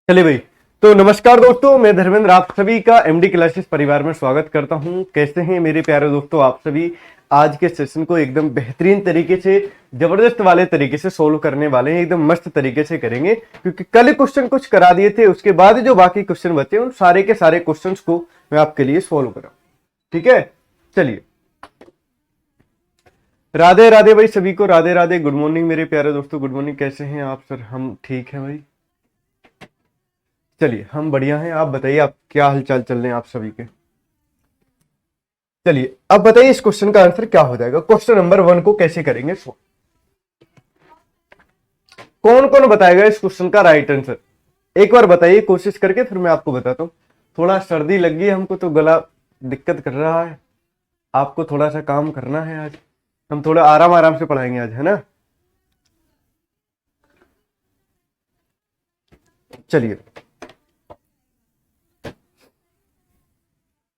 चलिए भाई। तो नमस्कार दोस्तों, मैं धर्मेंद्र आप सभी का एमडी क्लासेस परिवार में स्वागत करता हूं। कैसे हैं मेरे प्यारे दोस्तों आप सभी। आज के सेशन को एकदम बेहतरीन तरीके से, जबरदस्त वाले तरीके से सोल्व करने वाले हैं। एकदम मस्त तरीके से करेंगे क्योंकि कल क्वेश्चन कुछ करा दिए थे, उसके बाद जो बाकी क्वेश्चन बचे उन सारे के सारे क्वेश्चंस को मैं आपके लिए सोल्व कर रहा हूं। ठीक है, चलिए। राधे राधे भाई, सभी को राधे राधे। गुड मॉर्निंग मेरे प्यारे दोस्तों, गुड मॉर्निंग। कैसे हैं आप सर? हम ठीक हैं भाई। चलिए, हम बढ़िया हैं। आप बताइए, आप क्या हालचाल चल रहे हैं आप सभी के। चलिए, अब बताइए इस क्वेश्चन का आंसर क्या हो जाएगा। क्वेश्चन नंबर 1 को कैसे करेंगे सो कौन कौन बताएगा इस क्वेश्चन का राइट आंसर? एक बार बताइए कोशिश करके, फिर मैं आपको बताता हूं। थोड़ा सर्दी लग गई हमको, तो गला दिक्कत कर रहा है। आपको थोड़ा सा काम करना है आज। हम थोड़ा आराम आराम से पढ़ाएंगे आज, है ना। चलिए,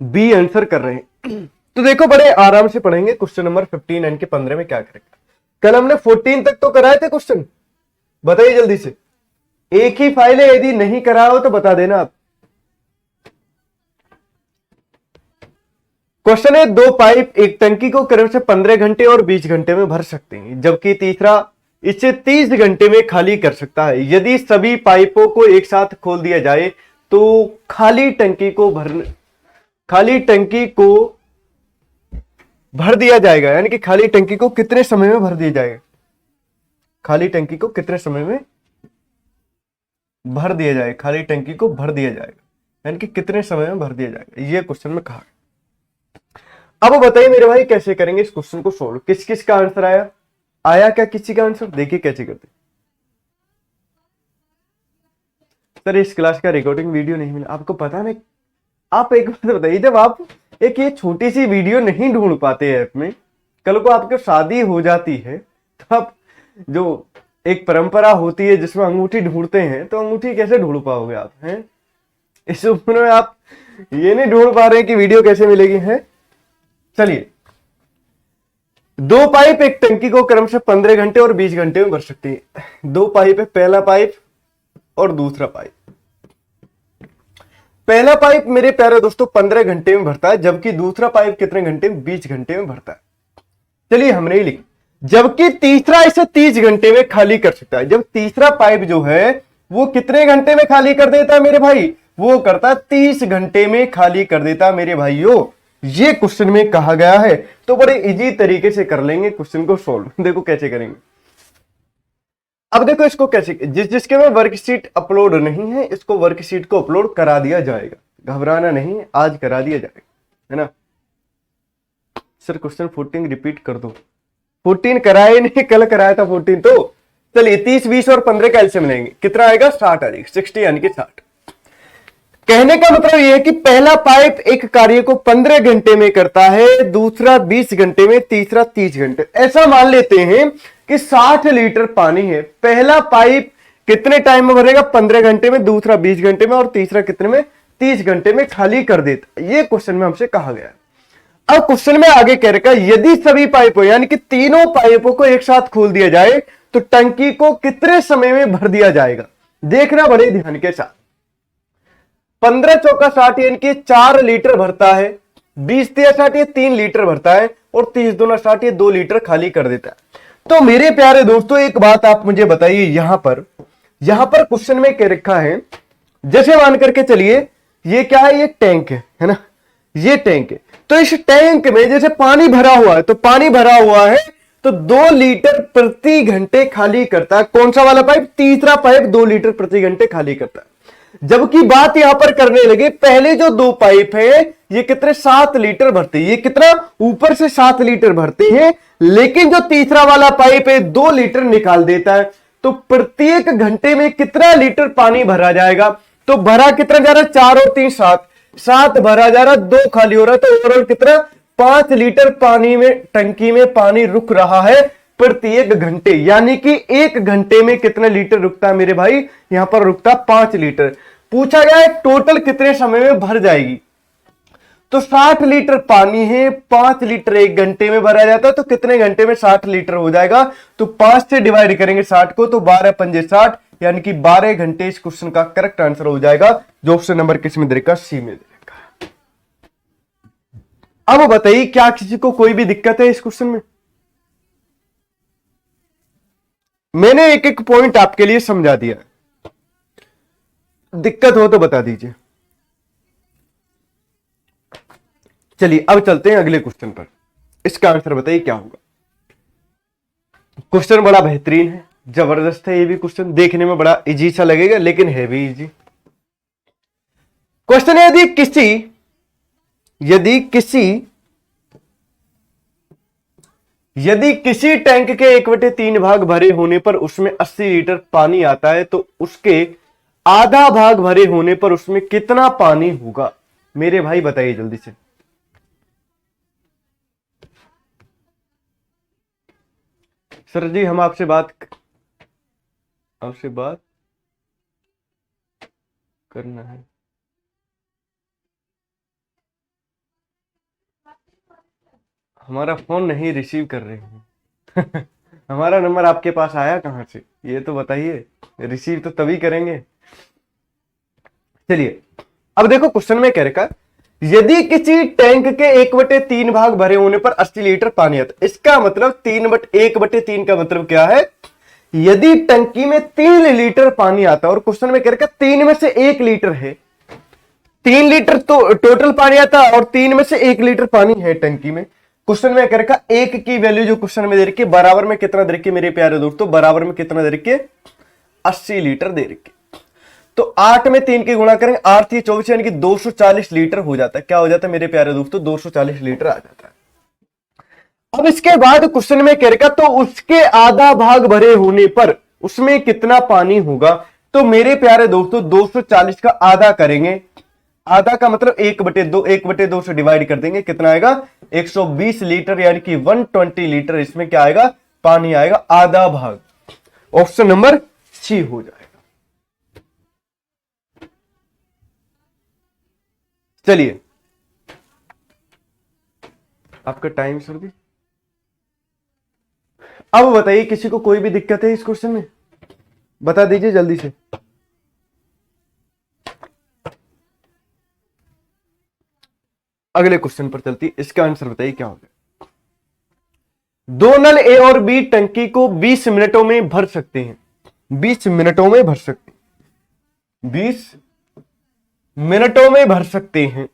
बी आंसर कर रहे हैं तो देखो, बड़े आराम से पढ़ेंगे। क्वेश्चन नंबर 15 एंड के 15 में क्या करेगा। कल हमने 14 तक तो कराए थे क्वेश्चन, बताइए जल्दी से। एक ही फाइल है, यदि नहीं करा हो तो बता देना आप। क्वेश्चन है, 2 पाइप एक टंकी को क्रम से 15 घंटे और 20 घंटे में भर सकते हैं, जबकि तीसरा इसे 30 घंटे में खाली कर सकता है। यदि सभी पाइपों को एक साथ खोल दिया जाए तो खाली टंकी को भर दिया जाएगा, यानी कि खाली टंकी को कितने समय में भर दिया जाएगा। खाली टंकी को कितने समय में भर दिया जाएगा। खाली टंकी को भर दिया जाएगा, यानी कि कितने समय में भर दिया जाएगा, ये क्वेश्चन में कहा। अब बताइए मेरे भाई, कैसे करेंगे इस क्वेश्चन को सोल्व। किस किस का आंसर आया क्या किसी का आंसर? देखिए कैसे करते। सर इस क्लास का रिकॉर्डिंग वीडियो नहीं मिला, आपको पता नहीं। आप एक बात बताइए, जब आप एक ये छोटी सी वीडियो नहीं ढूंढ पाते ऐप में, कल को आपकी शादी हो जाती है तो आप, जो एक परंपरा होती है जिसमें अंगूठी ढूंढते हैं, तो अंगूठी कैसे ढूंढ पाओगे आप? हैं इस उम्र में आप ये नहीं ढूंढ पा रहे हैं कि वीडियो कैसे मिलेगी है। चलिए, 2 पाइप एक टंकी को क्रम से 15 घंटे और 20 घंटे में भर सकती है। 2 पाइप है, पहला पाइप और दूसरा पाइप। पहला पाइप मेरे प्यारे दोस्तों 15 घंटे में भरता है, जबकि दूसरा पाइप कितने घंटे में? 20 घंटे में भरता है। चलिए, हमने ही लिखा। जबकि तीसरा इसे 30 घंटे में खाली कर सकता है। जब तीसरा पाइप जो है वो कितने घंटे में खाली कर देता है मेरे भाई? वो करता है 30 घंटे में खाली कर देता है मेरे भाइयों। ये क्वेश्चन में कहा गया है। तो बड़े इजी तरीके से कर लेंगे क्वेश्चन को सोल्व। देखो कैसे करेंगे। अब देखो इसको कैसे, जिसके में वर्कशीट अपलोड नहीं है, इसको वर्कशीट को अपलोड करा दिया जाएगा। घबराना नहीं है, आज करा दिया जाएगा, है ना। सर क्वेश्चन 14 रिपीट कर दो। 14 कराए नहीं, कल कराया था 14 तो। चलिए, 30, 20 और 15 का एलसीएम लेंगे, कितना आएगा? 60 आएगा। 60 यानी कि 60। कहने का मतलब यह है कि पहला पाइप एक कार्य को 15 घंटे में करता है, दूसरा 20 घंटे में, तीसरा 30 घंटे। ऐसा मान लेते हैं कि 60 लीटर पानी है। पहला पाइप कितने टाइम में भरेगा? 15 घंटे में, दूसरा 20 घंटे में और तीसरा कितने में? 30 घंटे में खाली कर देता। ये क्वेश्चन में हमसे कहा गया है। अब क्वेश्चन में आगे कह रखा, यदि सभी पाइपों यानी कि तीनों पाइपों को एक साथ खोल दिया जाए तो टंकी को कितने समय में भर दिया जाएगा। देखना बड़े ध्यान के साथ। 15 चौका 60 यानी कि 4 लीटर भरता है, 20 तिया 60 ये 3 लीटर भरता है और 30 दूना 60 ये 2 लीटर खाली कर देता है। तो मेरे प्यारे दोस्तों एक बात आप मुझे बताइए, यहां पर क्वेश्चन में कह रखा है, जैसे मान करके चलिए ये क्या है? ये टैंक है ना, ये टैंक है। तो इस टैंक में जैसे पानी भरा हुआ है, तो पानी भरा हुआ है तो 2 लीटर प्रति घंटे खाली करता है। कौन सा वाला पाइप? तीसरा पाइप 2 लीटर प्रति घंटे खाली करता है। जबकि बात यहां पर करने लगे, पहले जो 2 पाइप है ये कितने? 7 लीटर भरते हैं। ये कितना? ऊपर से 7 लीटर भरते हैं, लेकिन जो तीसरा वाला पाइप है 2 लीटर निकाल देता है। तो प्रत्येक घंटे में कितना लीटर पानी भरा जाएगा? तो भरा कितना जा रहा है? 4 और 3 7, 7 भरा जा रहा है, 2 खाली हो रहा है। तो ओवरऑल कितना? 5 लीटर पानी में, टंकी में पानी रुक रहा है प्रत्येक घंटे। यानी कि 1 घंटे में कितने लीटर रुकता है मेरे भाई? यहां पर रुकता 5 लीटर। पूछा गया है टोटल कितने समय में भर जाएगी। तो 60 लीटर पानी है, 5 लीटर 1 घंटे में भरा जाता है, तो कितने घंटे में 60 लीटर हो जाएगा? तो 5 से डिवाइड करेंगे 60 को, तो 12 पंजे 60, यानी कि 12 घंटे इस क्वेश्चन का करेक्ट आंसर हो जाएगा, जो ऑप्शन नंबर किस में दे रखा, सी में दे रखा। अब बताइए क्या किसी को कोई भी दिक्कत है इस क्वेश्चन में? मैंने एक एक पॉइंट आपके लिए समझा दिया, दिक्कत हो तो बता दीजिए। चलिए अब चलते हैं अगले क्वेश्चन पर, इसका आंसर बताइए क्या होगा। क्वेश्चन बड़ा बेहतरीन है, जबरदस्त है। ये भी क्वेश्चन देखने में बड़ा इजी सा लगेगा, लेकिन है भी इजी। क्वेश्चन है, यदि किसी टैंक के 1/3 भाग भरे होने पर उसमें 80 लीटर पानी आता है, तो उसके आधा भाग भरे होने पर उसमें कितना पानी होगा? मेरे भाई बताइए जल्दी से। सर जी हम आपसे बात करना है। हमारा फोन नहीं रिसीव कर रहे हैं। हमारा नंबर आपके पास आया कहां से, ये तो बताइए। रिसीव तो तभी करेंगे। चलिए अब देखो क्वेश्चन में कह रखा, यदि किसी टैंक के 1/3 भाग भरे होने पर 80 लीटर पानी आता है, इसका मतलब 1/3 का मतलब क्या है? यदि टंकी में 3 लीटर पानी आता है और क्वेश्चन में कह रखा 3 में से 1 लीटर है, 3 लीटर तो टोटल पानी आता है और 3 में से 1 लीटर पानी है टंकी में। क्वेश्चन में कह रखा एक की वैल्यू जो क्वेश्चन में दे रखी है बराबर में कितना दे रखी है मेरे प्यारे दोस्तों, बराबर में कितना दे रखी है? 80 लीटर दे रखी है। तो 8 में 3 की गुणा करेंगे, 8 24 यानी कि 240 लीटर हो जाता है। क्या हो जाता है मेरे प्यारे दोस्तों? 240 लीटर आ जाता है। अब इसके बाद क्वेश्चन में कह रखा तो उसके आधा भाग भरे होने पर उसमें कितना पानी होगा? तो मेरे प्यारे दोस्तों 240 का आधा करेंगे, आधा का मतलब 1/2, 1/2 से डिवाइड कर देंगे, कितना आएगा? 120 लीटर यानी कि 120 लीटर इसमें क्या आएगा? पानी आएगा, आधा भाग। ऑप्शन नंबर सी हो जाएगा। चलिए आपका टाइम सर भी। अब बताइए किसी को कोई भी दिक्कत है इस क्वेश्चन में? बता दीजिए जल्दी से। अगले क्वेश्चन पर चलती, इसका आंसर बताइए क्या होगा। दो नल ए और बी टंकी को 20 मिनटों में भर सकते हैं, 20 मिनटों में भर सकते हैं, 20 मिनटों में भर सकते हैं।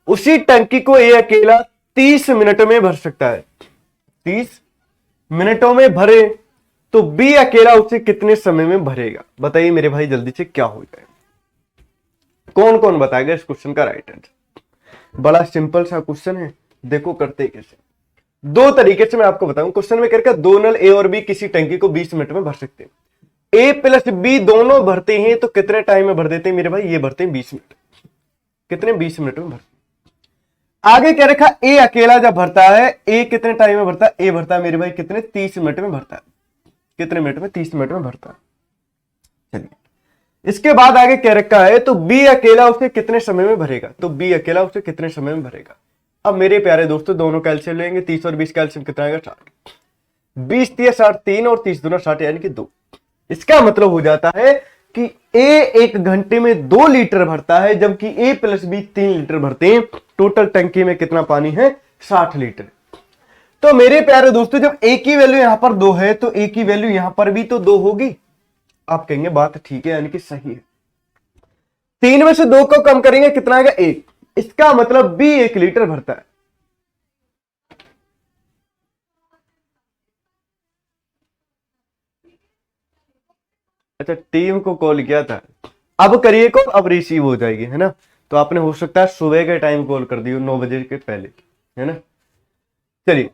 उसी टंकी को ए अकेला 30 मिनट में भर सकता है, 30 मिनटों में भरे तो बी अकेला उसे कितने समय में भरेगा? बताइए मेरे भाई जल्दी से क्या हो जाएगा। कौन कौन बताएगा इस क्वेश्चन का राइट आंसर? बड़ा सिंपल सा क्वेश्चन है, देखो करते कैसे। दो तरीके से मैं आपको बताऊं। क्वेश्चन में करके दो नल ए और बी किसी टंकी को 20 मिनट में भर सकते हैं। ए प्लस बी दोनों भरते हैं तो कितने टाइम में भर देते हैं मेरे भाई? ये भरते हैं 20 मिनट। कितने? 20 मिनट में भरते। आगे क्या रखा? ए अकेला जब भरता है, ए कितने टाइम में भरता है? ए भरता है मेरे भाई कितने? 30 मिनट में भरता है। कितने मिनट में? 30 मिनट में भरता है। चलिए इसके बाद आगे क्या रखा है, तो बी अकेला उसे कितने समय में भरेगा? तो बी अकेला उसे कितने समय में भरेगा? अब मेरे प्यारे दोस्तों दोनों कैल्शियम लेंगे, 30 और 20 कैल्शियम कितना आएगा? 60। 20 3 60 3 और 30 दूना 60 यानी कि 2। इसका मतलब हो जाता है कि ए 1 घंटे में 2 लीटर भरता है, जबकि ए प्लस बी 3 लीटर भरते हैं। टोटल टंकी में कितना पानी है? 60 लीटर। तो मेरे प्यारे दोस्तों जब ए की वैल्यू यहां पर 2 है तो ए की वैल्यू यहां पर भी तो 2 होगी। आप कहेंगे बात ठीक है, यानी कि सही है। 3 में से 2 को कम करेंगे कितना आएगा? 1। इसका मतलब बी 1 लीटर भरता है। अच्छा टीम को कॉल किया था, अब करिए कॉल, अब रिसीव हो जाएगी, है ना? तो आपने हो सकता है सुबह के टाइम कॉल कर दी हो, 9 बजे के पहले, है ना? चलिए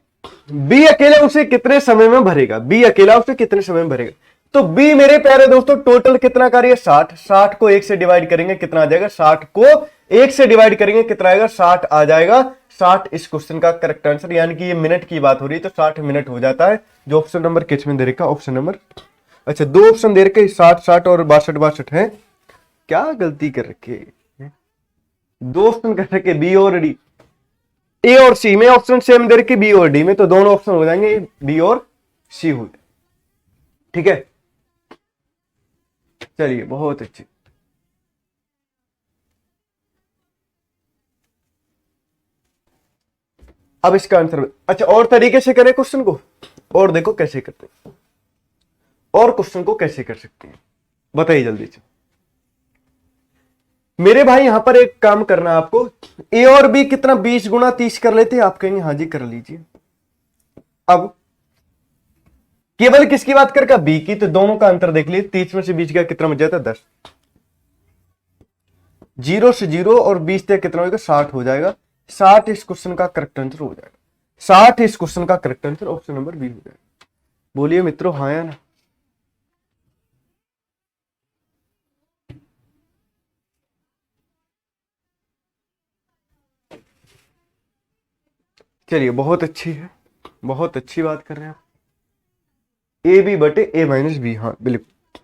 बी अकेले उसे कितने समय में भरेगा? बी अकेला उसे कितने समय में भरेगा? तो बी मेरे प्यारे दोस्तों टोटल कितना कार्य? 60। 60 को 1 से डिवाइड करेंगे कितना आ जाएगा? 60 को 1 से डिवाइड करेंगे कितना आएगा? 60 आ जाएगा। 60 इस क्वेश्चन का करेक्ट आंसर, यानी कि ये मिनट की बात हो रही है तो 60 मिनट हो जाता है। जो ऑप्शन नंबर किस में दे रखा? ऑप्शन नंबर, अच्छा 2 ऑप्शन दे रखे, 60 60 और 62 62 है। क्या गलती कर रखे? 2 ऑप्शन कर रखे, बी और डी। ए और सी में ऑप्शन सेम दे रखे, बी और डी में, तो दोनों ऑप्शन हो जाएंगे बी और सी हो जाए। ठीक है चलिए बहुत अच्छी। अब इसका आंसर, अच्छा और तरीके से करें क्वेश्चन को, और देखो कैसे करते हैं, और क्वेश्चन को कैसे कर सकते हैं, बताइए जल्दी से। मेरे भाई यहां पर एक काम करना है आपको, ए और बी कितना 20 गुना 30 कर लेते हैं, आप कहेंगे हाँ जी कर लीजिए। अब केवल किसकी बात करके, बी की, तो दोनों का अंतर देख लीजिए, 30 में से 20 गया कितना बच जाता है 10, 0 से 0 और 20 तक कितना होगा 60 हो जाएगा। 60 इस क्वेश्चन का करेक्ट आंसर हो जाएगा, 60 इस क्वेश्चन का correct answer option number B हो जाएगा। बोलिए मित्रों हाँ या ना। चलिए बहुत अच्छी है, बहुत अच्छी बात कर रहे हैं आप। ए बी बटे ए माइनस बी, हाँ बिल्कुल।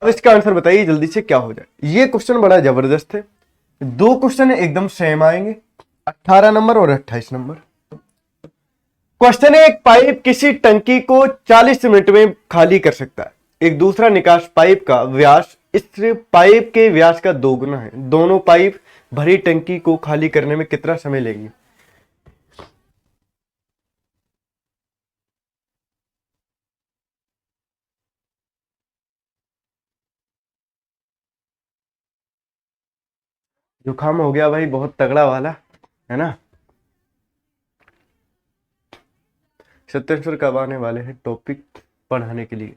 अब इसका आंसर बताइए जल्दी से क्या हो जाए। ये क्वेश्चन बड़ा जबरदस्त है, दो क्वेश्चन एकदम सेम आएंगे, 18 नंबर और 28 नंबर। क्वेश्चन है, एक पाइप किसी टंकी को 40 मिनट में खाली कर सकता है, एक दूसरा निकास पाइप का व्यास इस पाइप के व्यास का दोगुना है, दोनों पाइप भरी टंकी को खाली करने में कितना समय लेंगे। जुकाम हो गया भाई बहुत तगड़ा वाला, है ना। सत्येंद्र कब आने वाले हैं टॉपिक पढ़ाने के लिए।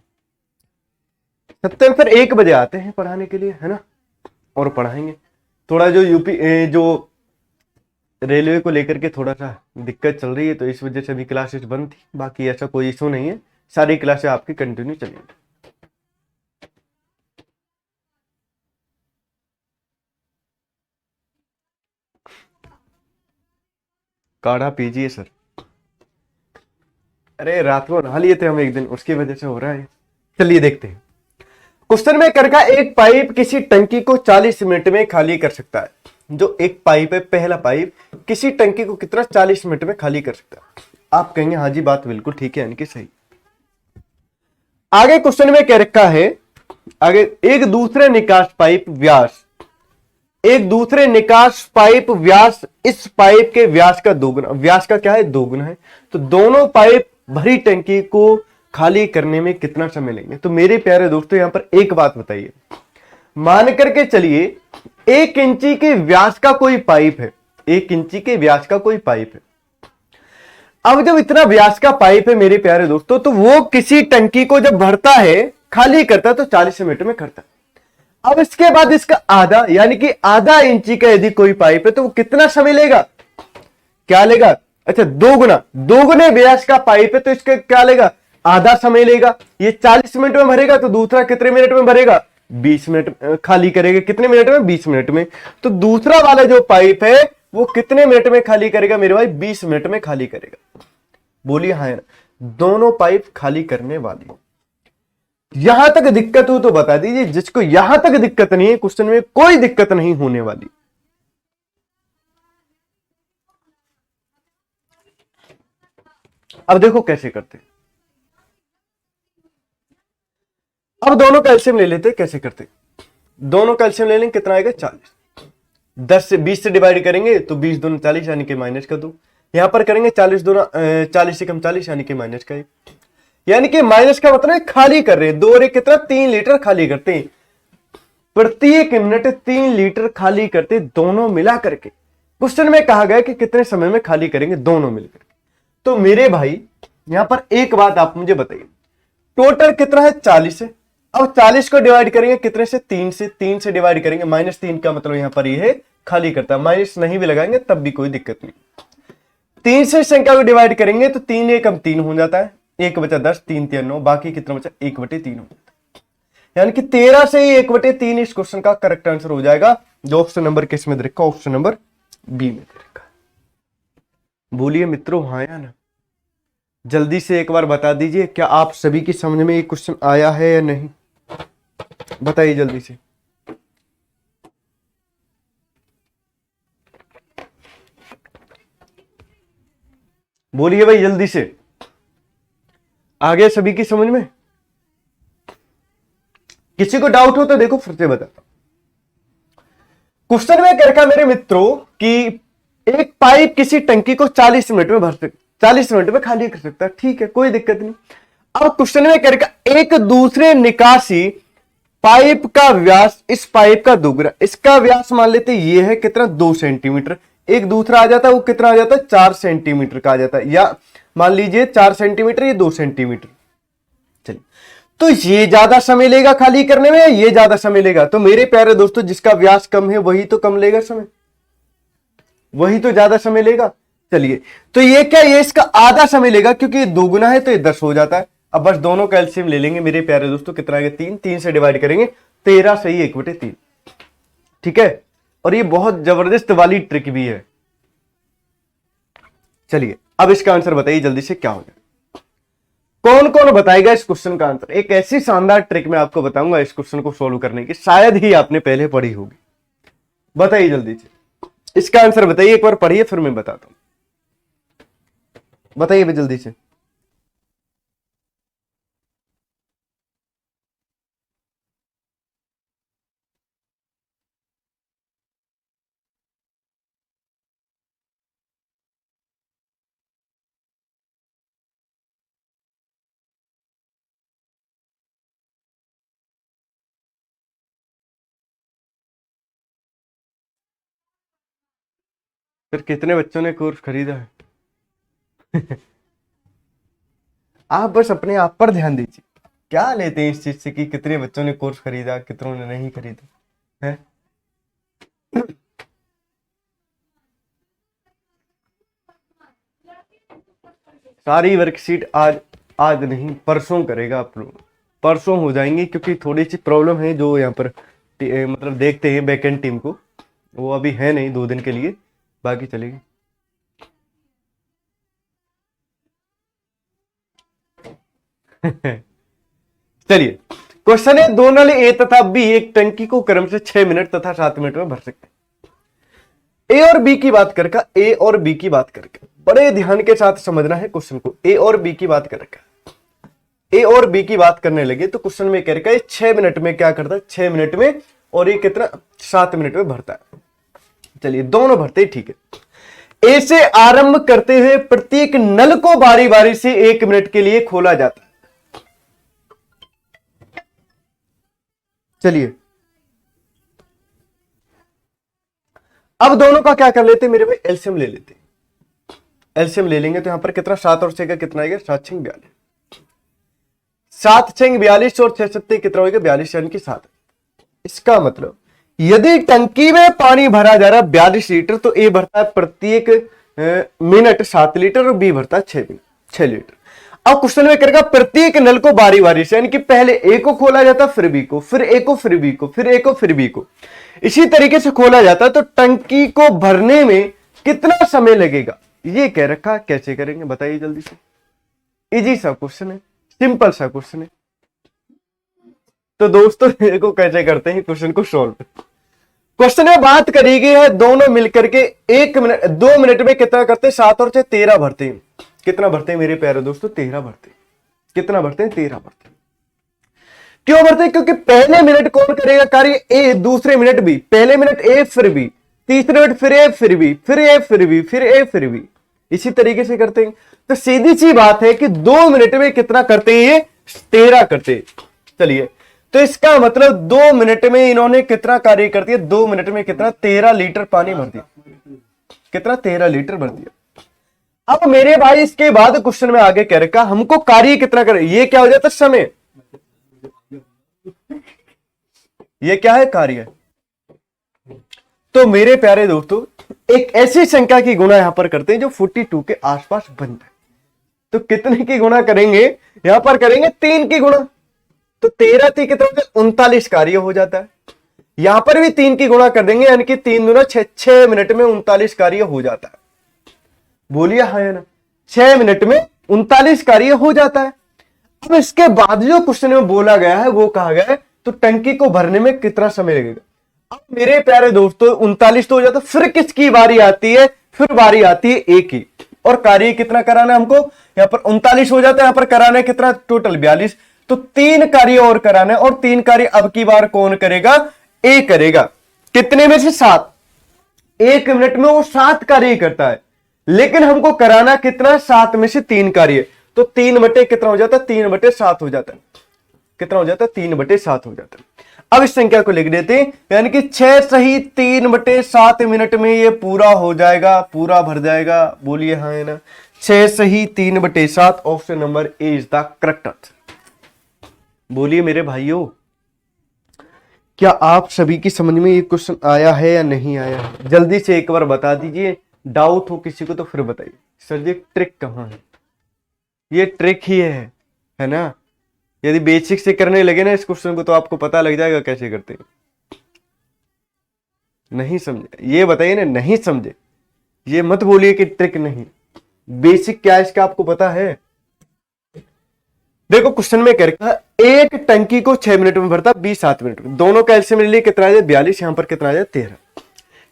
सत्येंद्र 1 बजे आते हैं पढ़ाने के लिए, है ना, और पढ़ाएंगे। थोड़ा जो यूपी जो रेलवे को लेकर के थोड़ा सा दिक्कत चल रही है, तो इस वजह से भी क्लासेस बंद थी, बाकी ऐसा कोई इशू नहीं है, सारी क्लासेस आपकी कंटिन्यू चलेंगी। काढ़ा पीजिए सर। अरे रात को नहा लिए थे हम एक दिन, उसकी वजह से हो रहा है। चलिए देखते हैं। क्वेश्चन में करका एक पाइप किसी टंकी को 40 मिनट में खाली कर सकता है, जो एक पाइप है, पहला पाइप किसी टंकी को कितना 40 मिनट में खाली कर सकता है। आप कहेंगे हाँ जी बात बिल्कुल ठीक है, यानी कि सही। आगे क्वेश्चन में कह रखा है, आगे एक दूसरे निकास पाइप व्यास, एक दूसरे निकास पाइप व्यास इस पाइप के व्यास का दोगुना, व्यास का क्या है दोगुना है, तो दोनों पाइप भरी टंकी को खाली करने में कितना समय लेंगे। तो मेरे प्यारे दोस्तों यहां पर एक बात बताइए, मान करके चलिए 1 इंची के व्यास का कोई पाइप है, 1 इंची के व्यास का कोई पाइप है। अब जब इतना व्यास का पाइप है मेरे प्यारे दोस्तों, तो वो किसी टंकी को जब भरता है, खाली करता है, तो 40 मिनट में करता है। अब इसके बाद इसका आधा, यानी कि आधा इंची का यदि कोई पाइप है, तो वो कितना समय लेगा, क्या लेगा, अच्छा दोगुना, दोगुने व्यास का पाइप है, तो इसका क्या लेगा, आधा समय लेगा। ये 40 मिनट में भरेगा, तो दूसरा कितने मिनट में भरेगा, 20 मिनट खाली करेगा, कितने मिनट में, 20 मिनट में। तो दूसरा वाला जो पाइप है वो कितने मिनट में खाली करेगा मेरे भाई, 20 मिनट में खाली करेगा। बोलिए हाँ, दोनों पाइप खाली करने वाली। यहां तक दिक्कत हो तो बता दीजिए, जिसको यहां तक दिक्कत नहीं है, क्वेश्चन में कोई दिक्कत नहीं होने वाली। अब देखो कैसे करते हैं। अब दोनों कैल्शियम ले लेते हैं, कैसे करते हैं। दोनों कैल्शियम ले लेंगे, कितना आएगा 40, 10 से 20 से डिवाइड करेंगे तो 20 दूना 40 यानी कि माइनस का 2, यहां पर करेंगे 40 दूना 40 से कम 40 यानी कि माइनस का 1, यानी कि माइनस का मतलब खाली कर रहे हैं, 2 और 1 कितना 3 लीटर खाली करते हैं, प्रत्येक मिनट 3 लीटर खाली करते, दोनों मिला करके। क्वेश्चन में कहा गया कि कितने समय में खाली करेंगे दोनों मिलकर। तो मेरे भाई यहां पर एक बात आप मुझे बताइए, टोटल कितना है 40 है। अब 40 को डिवाइड करेंगे कितने से, 3 से, 3 से डिवाइड करेंगे, -3 का मतलब यहां पर ये है खाली करता है, माइनस नहीं भी लगाएंगे तब भी कोई दिक्कत नहीं। 3 से संख्या को डिवाइड करेंगे तो 3 1 कम 3 हो जाता है, 1 बचा 10, 3 3 9, बाकी कितना बचा 1/3 हो जाता है, यानी कि 13 से ही 1/3 इस क्वेश्चन का करेक्ट आंसर हो जाएगा, जो ऑप्शन नंबर किस में दे रखा, ऑप्शन नंबर बी में दे रखा। बोलिए मित्रों हाँ या ना, जल्दी से एक बार बता दीजिए, क्या आप सभी की समझ में ये क्वेश्चन आया है या नहीं, बताइए जल्दी से। बोलिए भाई जल्दी से, आ गया सभी की समझ में। किसी को डाउट हो तो देखो फिर से बताता हूं। क्वेश्चन में क्या रखा मेरे मित्रों कि एक पाइप किसी टंकी को 40 मिनट में भर सकता, 40 मिनट में खाली कर सकता है, ठीक है, कोई दिक्कत नहीं। अब क्वेश्चन में क्या रखा, एक दूसरे निकासी पाइप का व्यास इस पाइप का दोगुना, इसका व्यास मान लेते ये है कितना 2 सेंटीमीटर, एक दूसरा आ जाता है वो कितना आ जाता है 4 सेंटीमीटर का आ जाता है, या मान लीजिए 4 सेंटीमीटर ये 2 सेंटीमीटर। चलिए, तो ये ज्यादा समय लेगा खाली करने में, ये ज्यादा समय लेगा, तो मेरे प्यारे दोस्तों जिसका व्यास कम है वही तो कम लेगा समय, वही तो ज्यादा समय लेगा। चलिए, तो ये क्या, ये इसका आधा समय लेगा क्योंकि ये दोगुना है तो ये 10 हो जाता है। अब बस दोनों का एलसीएम ले लेंगे मेरे प्यारे दोस्तों, कितना है 3, 3 से डिवाइड करेंगे 13 सही 1/3, ठीक है। और ये बहुत जबरदस्त वाली ट्रिक भी है। चलिए, अब इसका आंसर बताइए जल्दी से क्या हो जाए, कौन कौन बताएगा इस क्वेश्चन का आंसर। एक ऐसी शानदार ट्रिक मैं आपको बताऊंगा इस क्वेश्चन को सोल्व करने की, शायद ही आपने पहले पढ़ी होगी। बताइए जल्दी से इसका आंसर बताइए, एक बार पढ़िए फिर मैं बताता हूं, बताइए जल्दी से। फिर कितने बच्चों ने कोर्स खरीदा है? आप बस अपने आप पर ध्यान दीजिए, क्या लेते हैं इस चीज से कि कितने बच्चों ने कोर्स खरीदा कितनों ने नहीं खरीदा है। सारी वर्कशीट आज आज नहीं परसों करेगा अपलोड, परसों हो जाएंगे क्योंकि थोड़ी सी प्रॉब्लम है जो यहाँ पर मतलब देखते हैं बैकएंड टीम को, वो अभी है नहीं 2 दिन के लिए, बाकी चलेगी। चलिए, क्वेश्चन है 2 नल ए तथा बी एक टंकी को क्रम से 6 मिनट तथा 7 मिनट में भर सकते हैं। ए और बी की बात करके, ए और बी की बात करके बड़े ध्यान के साथ समझना है क्वेश्चन को। ए और बी की बात करके, ए और बी की बात करने लगे तो क्वेश्चन में कह रखा है 6 मिनट में क्या करता है, 6 मिनट में, और ये कितना 7 मिनट में भरता है। चलिए, दोनों भरते ही ठीक है। ए से आरंभ करते हुए प्रत्येक नल को बारी बारी से 1 मिनट के लिए खोला जाता है। चलिए, अब दोनों का क्या कर लेते मेरे भाई, एलसीएम ले लेते। एलसीएम ले लेंगे तो यहां पर कितना 7 और 6 का कितना आएगा 7 6 42, 7 6 42 और 6 7 कितना होगा 42 यानी कि 7। इसका मतलब यदि टंकी में पानी भरा जा रहा है 42 लीटर तो ए भरता है प्रत्येक मिनट 7 लीटर और बी भरता है 6 लीटर। अब क्वेश्चन में करेगा प्रत्येक नल को बारी बारी से, यानी कि पहले ए को खोला जाता फिर बी को, फिर ए को फिर बी को, फिर ए को फिर बी को, इसी तरीके से खोला जाता। तो टंकी को भरने में कितना समय लगेगा ये कह रखा, कैसे करेंगे बताइए जल्दी से। इजी सा क्वेश्चन है, सिंपल सा क्वेश्चन है। तो दोस्तों देखो कैसे करते हैं क्वेश्चन को सॉल्व। क्वेश्चन में बात करी गई है दोनों मिलकर के 1 मिनट 2 मिनट में कितना करते हैं, 7 और 6 13 भरते हैं। कितना भरते हैं मेरे प्यारे दोस्तों, 13 भरते हैं। कितना भरते हैं, 13 भरते हैं। क्यों भरते हैं, क्योंकि पहले मिनट कौन करेगा कार्य, ए, दूसरे मिनट बी, पहले मिनट ए फिर बी, तीसरे मिनट फिर ए फिर बी, फिर ए फिर बी, फिर ए फिर बी, इसी तरीके से करते हैं। तो सीधी सी बात है कि 2 मिनट में कितना करते हैं, ये 13 करते हैं। चलिए, तो इसका मतलब 2 मिनट में इन्होंने कितना कार्य कर दिया, 2 मिनट में कितना 13 लीटर पानी भर दिया, कितना 13 लीटर भर दिया। अब मेरे भाई इसके बाद क्वेश्चन में आगे कह रखा हमको कार्य कितना करे, ये क्या हो जाता समय, ये क्या है कार्य। तो मेरे प्यारे दोस्तों एक ऐसी संख्या की गुणा यहां पर करते हैं जो 42 के आसपास बनता है। तो कितने की गुणा करेंगे, यहां पर करेंगे 3 की गुणा, तो 13 3 कितना 39 कार्य हो जाता है। यहां पर भी 3 की गुणा कर देंगे यानी कि 3 दूना 6 मिनट में 39 कार्य हो जाता है। बोलिए हाँ या ना, 6 मिनट में 39 कार्य हो जाता है। अब इसके बाद जो क्वेश्चन में बोला गया है वो कहा गया है तो टंकी को भरने में कितना समय लगेगा। अब मेरे प्यारे दोस्तों 39 तो हो जाता, फिर किसकी बारी आती है, फिर बारी आती है ए की, और कार्य कितना कराना है हमको, यहां पर 39 हो जाता है, यहां पर कराना है कितना टोटल 42। तो 3 कार्य और कराना है, और 3 कार्य अब की बार कौन करेगा? ए करेगा। कितने में से? 7। 1 मिनट में वो 7 कार्य करता है, लेकिन हमको कराना कितना? 7 में से 3 कार्य। तो 3 बटे कितना हो जाता है? 3 बटे 7 हो जाता है। कितना हो जाता है? 3 बटे 7 हो जाता है। अब इस संख्या को लिख देते हैं, यानी कि 6 सही 3 बटे 7 मिनट में ये पूरा हो जाएगा, पूरा भर जाएगा। बोलिए हाँ है ना? 6 सही 3 बटे 7, option number A is the correct answer. बोलिए मेरे भाइयों, क्या आप सभी की समझ में ये क्वेश्चन आया है या नहीं आया है? जल्दी से एक बार बता दीजिए, डाउट हो किसी को तो फिर बताइए। सर जी ट्रिक कहाँ है? ये ट्रिक ही है ना? यदि बेसिक से करने लगे ना इस क्वेश्चन को, तो आपको पता लग जाएगा कैसे करते हैं। नहीं समझे? ये बताइए ना, नहीं समझे ये मत बोलिए कि ट्रिक नहीं। बेसिक क्या है इसका आपको पता है? देखो क्वेश्चन में करके एक टंकी को 6 मिनट में भरता, 20 7 मिनट में। दोनों का एलसीएम ले लिए, कितना आ जाए? 42। यहां पर कितना आ जाए? 13।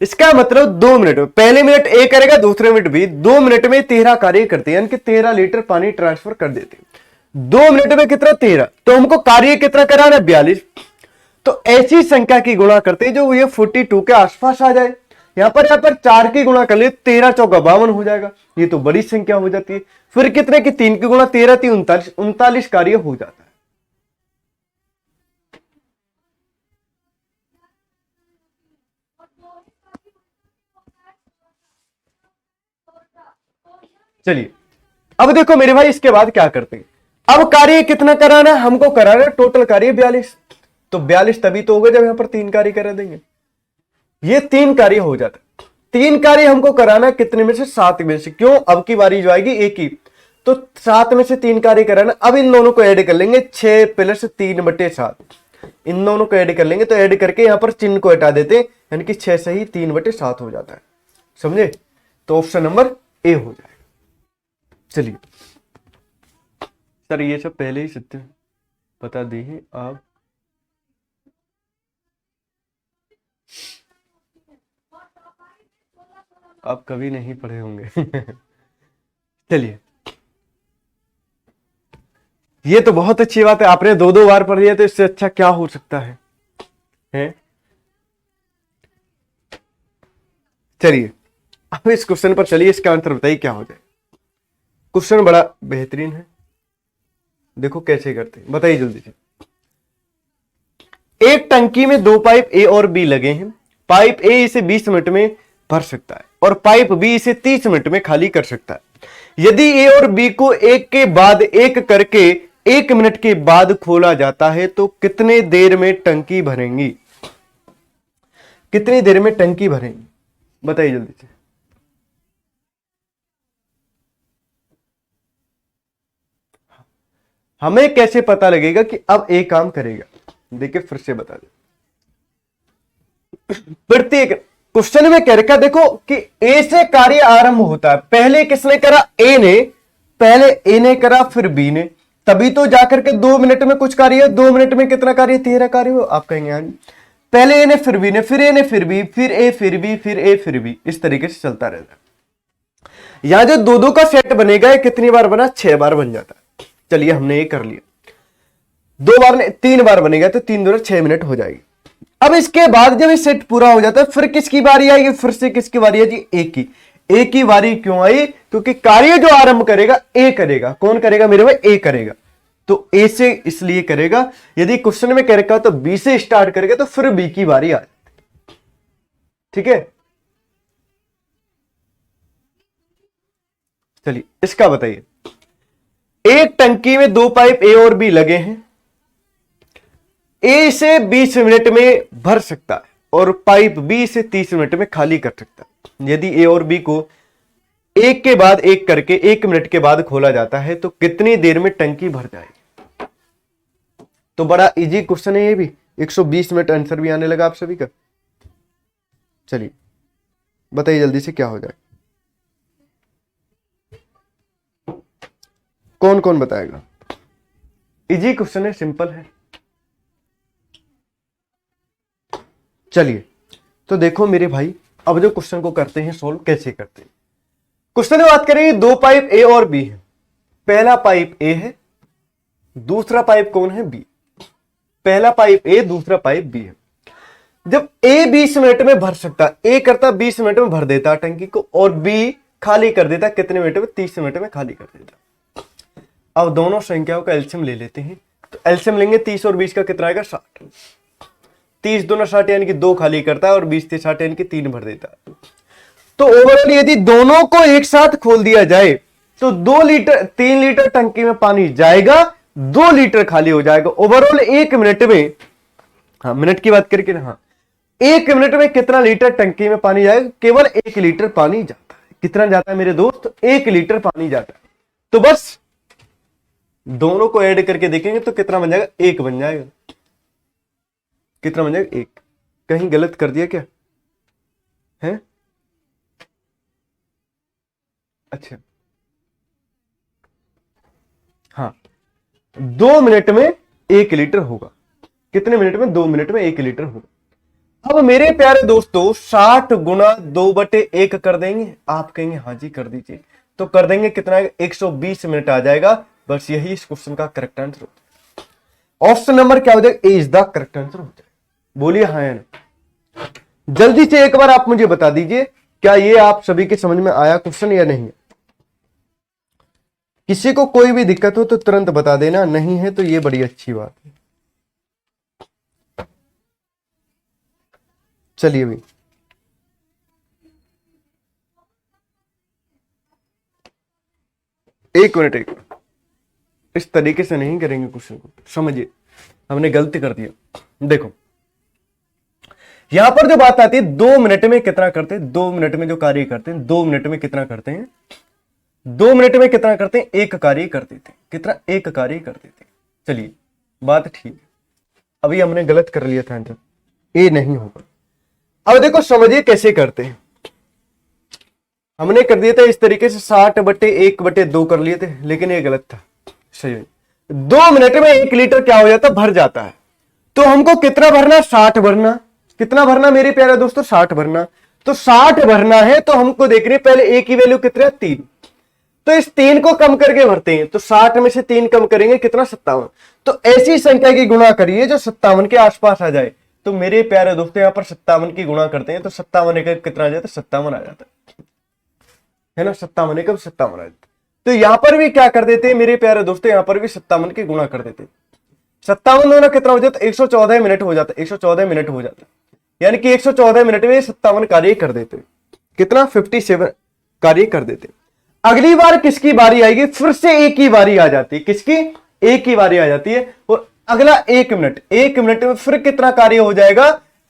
इसका मतलब 2 मिनट में, पहले मिनट ए करेगा, दूसरे मिनट बी, 2 मिनट में 13 कार्य करते हैं, यानी कि 13 लीटर पानी ट्रांसफर कर देते हैं। 2 मिनट में कितना? 13। तो हमको कार्य कितना कराना है? 42। तो ऐसी संख्या की गुणा करते हैं जो ये 42 के आसपास आ जाए। यहां पर 4 की गुणा कर ले, 13 चौका 52 हो जाएगा। ये तो बड़ी संख्या हो जाती है। फिर कितने की? 3 की गुणा 13 3 39, 39 कार्य हो जाता है। चलिए अब देखो मेरे भाई, इसके बाद क्या करते हैं? अब कार्य कितना कराना है? हमको कराना है टोटल कार्य 42। तो 42 तभी तो होगा जब यहां पर 3 कार्य करा देंगे। ये 3 कार्य हो जाता है। 3 कार्य हमको कराना कितने में से? 7 में से। क्यों? अब की बारी जो आएगी एक ही, तो 7 में से 3 कार्य कराना। अब इन दोनों को ऐड कर लेंगे, 6 + 3 बटे 7। इन दोनों को ऐड कर लेंगे, तो ऐड करके यहां पर चिन्ह को हटा देते हैं, यानी कि 6 सही 3 बटे 7 हो जाता है। समझे? तो ऑप्शन नंबर ए हो जाएगा। चलिए सर ये सब पहले ही सत्य बता दी है आप कभी नहीं पढ़े होंगे। चलिए ये तो बहुत अच्छी बात है, आपने 2 बार पढ़ लिया, तो इससे अच्छा क्या हो सकता है? चलिए अब इस क्वेश्चन पर चलिए, इसका आंसर बताइए क्या हो जाए। क्वेश्चन बड़ा बेहतरीन है, देखो कैसे करते हैं, बताइए जल्दी से। एक टंकी में 2 पाइप ए और बी लगे हैं। पाइप ए इसे 20 मिनट में भर सकता है और पाइप बी इसे 30 मिनट में खाली कर सकता है। यदि ए और बी को एक के बाद एक करके 1 मिनट के बाद खोला जाता है तो कितने देर में टंकी भरेंगी? कितनी देर में टंकी भरेंगी? बताइए जल्दी से। हमें कैसे पता लगेगा कि अब ए काम करेगा? देखिए फिर से बता दे। प्रत्येक क्वेश्चन में कह रखा देखो कि ए से कार्य आरंभ होता है। पहले किसने करा? ए ने। पहले ए ने करा, फिर बी ने, तभी तो जाकर के 2 मिनट में कुछ कार्य। 2 मिनट में कितना कार्य? 13 कार्य हो। आप कहेंगे हाँ, पहले ए ने, फिर बी ने, फिर ए ने, फिर बी, फिर ए, फिर बी, फिर ए, फिर बी, इस तरीके से चलता रहता है। यहां जो 2-2 का सेट बनेगा, ये कितनी बार बना? 6 बार बन जाता है। चलिए हमने ये कर लिया। 2 बार ने 3 बार बनेगा, तो 3 दूना 6 मिनट हो जाएगी। अब इसके बाद जब ये सेट पूरा हो जाता है, फिर किसकी बारी आएगी? फिर से किसकी बारी है जी? ए की। ए की बारी क्यों आई? क्योंकि कार्य जो आरंभ करेगा ए करेगा। कौन करेगा मेरे भाई? ए करेगा। तो ए से इसलिए करेगा। यदि क्वेश्चन में कह रखा तो बी से स्टार्ट करेगा, तो फिर बी की बारी आ जाती। ठीक है, चलिए इसका बताइए। एक टंकी में 2 पाइप ए और बी लगे हैं। ए से 20 मिनट में भर सकता है और पाइप बी से 30 मिनट में खाली कर सकता है। यदि ए और बी को एक के बाद एक करके 1 मिनट के बाद खोला जाता है तो कितनी देर में टंकी भर जाएगी? तो बड़ा इजी क्वेश्चन है ये भी। 120 मिनट आंसर भी आने लगा आप सभी का। चलिए बताइए जल्दी से क्या हो जाए। कौन कौन बताएगा? इजी क्वेश्चन है, सिंपल है। चलिए तो देखो मेरे भाई, अब जो क्वेश्चन को करते हैं सोल्व, कैसे करते हैं। क्वेश्चन में बात करेंगे 2 पाइप ए और बी है। पहला पाइप ए है दूसरा पाइप कौन है? बी। पहला पाइप ए, दूसरा पाइप बी है। जब ए 20 मिनट में भर सकता, ए करता 20 मिनट में भर देता टंकी को, और बी खाली कर देता कितने मिनट में? 30 मिनट में खाली कर देता। अब दोनों संख्याओं का एलसीएम ले लेते हैं। तो एलसीएम लेंगे 30 और 20 का कितना आएगा? 60। 30 दूना 60 यानी कि 2 खाली करता है, और 20 से 60 यानी कि 3 भर देता है। तो ओवरऑल यदि दोनों को एक साथ खोल दिया जाए तो 3 लीटर टंकी में पानी जाएगा, 2 लीटर खाली हो जाएगा। ओवरऑल 1 मिनट में, हाँ मिनट की बात करके ना, हाँ 1 मिनट में कितना लीटर टंकी में पानी जाएगा? केवल 1 लीटर पानी जाता है। कितना जाता है मेरे दोस्त? 1 लीटर पानी जाता है। तो बस दोनों को ऐड करके देखेंगे तो कितना बन जाएगा? 1 बन जाएगा। कितना बन जाएगा? 1। कहीं गलत कर दिया क्या है? अच्छा, हाँ 2 मिनट में 1 लीटर होगा। कितने मिनट में? 2 मिनट में 1 लीटर होगा। अब मेरे प्यारे दोस्तों 60 गुना 2/1 कर देंगे। आप कहेंगे हाँ जी कर दीजिए। तो कर देंगे, कितना आएगा? 120 मिनट आ जाएगा। बस यही इस क्वेश्चन का करेक्ट आंसर होता है। ऑप्शन नंबर क्या हो जाएगा? ए इज द करेक्ट आंसर हो जाएगा। बोलिए हाँ या ना। जल्दी से एक बार आप मुझे बता दीजिए, क्या ये आप सभी के समझ में आया क्वेश्चन या नहीं? किसी को कोई भी दिक्कत हो तो तुरंत बता देना, नहीं है तो ये बड़ी अच्छी बात है। चलिए भाई, एक मिनट, इस तरीके से नहीं करेंगे क्वेश्चन को, समझिए हमने गलती कर दिया। देखो यहां पर जो बात आती है 2 मिनट में कितना करते हैं, 2 मिनट में जो कार्य करते हैं, 2 मिनट में कितना करते हैं, 2 मिनट में कितना करते हैं? 1 कार्य कर देते हैं। कितना? 1 कार्य कर देते हैं। चलिए बात ठीक है। अभी हमने गलत कर लिया था आंसर, ए नहीं होगा। अब देखो समझिए कैसे करते हैं। हमने कर दिया था इस तरीके से 60/1/2 कर लिए थे, लेकिन ये गलत था। सही, 2 मिनट में 1 लीटर क्या हो जाता? भर जाता है। तो हमको कितना भरना? 60 भरना। कितना भरना मेरे प्यारे दोस्तों? 60 भरना। तो 60 भरना है तो हमको देखनी पहले ए की वैल्यू कितना है? 3। तो इस 3 को कम करके भरते हैं। तो 60 में से 3 कम करेंगे, कितना? 57। तो ऐसी संख्या की गुणा करिए जो 57 के आसपास आ जाए। तो मेरे प्यारे दोस्तों यहां पर 57 की गुणा करते हैं तो 57 एक कितना आ जाता है? 57 आ जाता है ना। 57 एक 57 आ जाता है। तो यहां पर भी क्या कर देते हैं मेरे प्यारे दोस्तों? यहां पर भी 57 की गुणा कर देते हैं। 57 दोनों कितना हो जाता है? 114 मिनट हो जाता है। 114 मिनट हो जाता है, यानी कि 114 मिनट में 57 कार्य कर देते। कितना? 57 कार्य कर देते। अगली बार किसकी बारी आएगी? फिर से एक ही बारी आ जाती है। किसकी? एक ही बारी आ जाती है। और अगला 1 मिनट, 1 मिनट में फिर कितना कार्य हो जाएगा?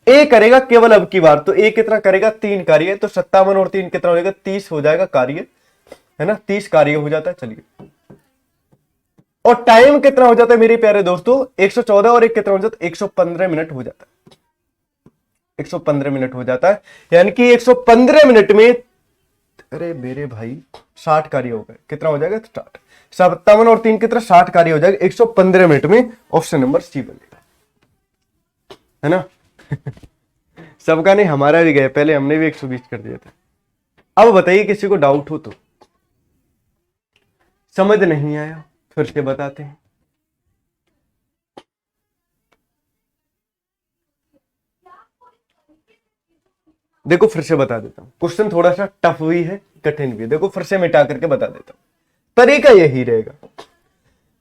ए करेगा केवल अब की बार। तो ए कितना करेगा? 3 कार्य। तो 57 और 3 कितना हो जाएगा? 30 हो जाएगा कार्य, है ना। 30 कार्य हो जाता है। चलिए, और टाइम कितना हो जाता है मेरे प्यारे दोस्तों? 114 और 1 कितना हो जाता है? 115 मिनट हो जाता है। 115 मिनट हो जाता है, यानी कि 115 मिनट में, अरे मेरे भाई 60 कार्य हो गए। कितना हो जाएगा? 60। 57 और 3 कितना? 60 कार्य हो जाएगा 115 मिनट में। ऑप्शन नंबर सी बनेगा, है ना। सबका नहीं, हमारा भी गया। पहले हमने भी 120 कर दिया था। अब बताइए किसी को डाउट हो तो। समझ नहीं आया फिर से बताते हैं। देखो फिर से बता देता हूं, क्वेश्चन थोड़ा सा टफ भी है, कठिन भी है। देखो फिर से मिटा करके बता देता हूं, तरीका यही रहेगा।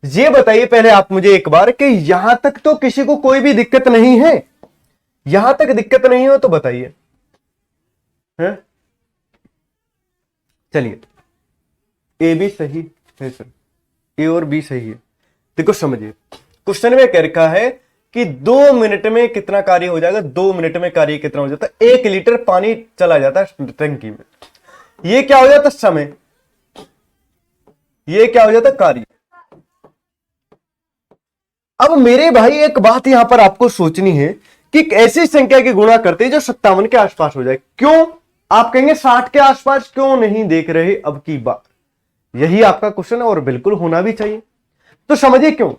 ये बताइए पहले आप मुझे एक बार कि यहां तक तो किसी को कोई भी दिक्कत नहीं है? यहां तक दिक्कत नहीं हो तो बताइए। चलिए, ए भी सही है सर, ए और बी सही है। देखो समझिए, क्वेश्चन में कह रखा है कि 2 मिनट में कितना कार्य हो जाएगा? 2 मिनट में कार्य कितना हो जाता है? 1 लीटर पानी चला जाता है टंकी में। ये क्या हो जाता? समय। ये क्या हो जाता? कार्य। अब मेरे भाई एक बात यहां पर आपको सोचनी है कि ऐसी संख्या की गुणा करते हैं जो 57 के आसपास हो जाए। क्यों? आप कहेंगे 60 के आसपास क्यों नहीं देख रहे अब की बात? यही आपका क्वेश्चन है और बिल्कुल होना भी चाहिए। तो समझिए क्यों।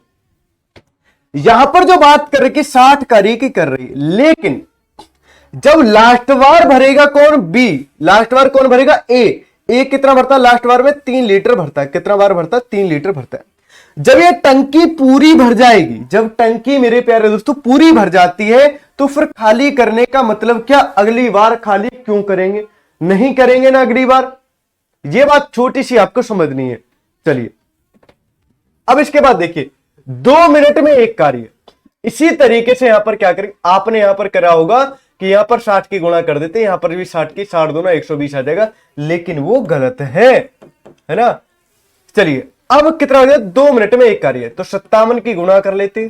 यहां पर जो बात कर रही कि 60 कार्य की कर रही है, लेकिन जब लास्ट बार भरेगा कौन? बी। लास्ट बार कौन भरेगा? ए। ए कितना भरता है लास्ट बार में? 3 लीटर भरता है। कितना बार भरता है? 3 लीटर भरता है। जब ये टंकी पूरी भर जाएगी, जब टंकी मेरे प्यारे दोस्तों पूरी भर जाती है, तो फिर खाली करने का मतलब क्या, अगली बार खाली क्यों करेंगे, नहीं करेंगे ना अगली बार। ये बात छोटी सी आपको समझनी है। चलिए अब इसके बाद देखिए 2 मिनट में एक कार्य। इसी तरीके से यहां पर क्या करेंगे, आपने यहां पर करा होगा कि यहां पर 60 की गुणा कर देते, यहां पर भी 60 की 60 दूना 120 आ जाएगा, लेकिन वो गलत है ना। चलिए अब कितना हो जाए, 2 मिनट में एक कार्य है, तो 57 की गुणा कर लेते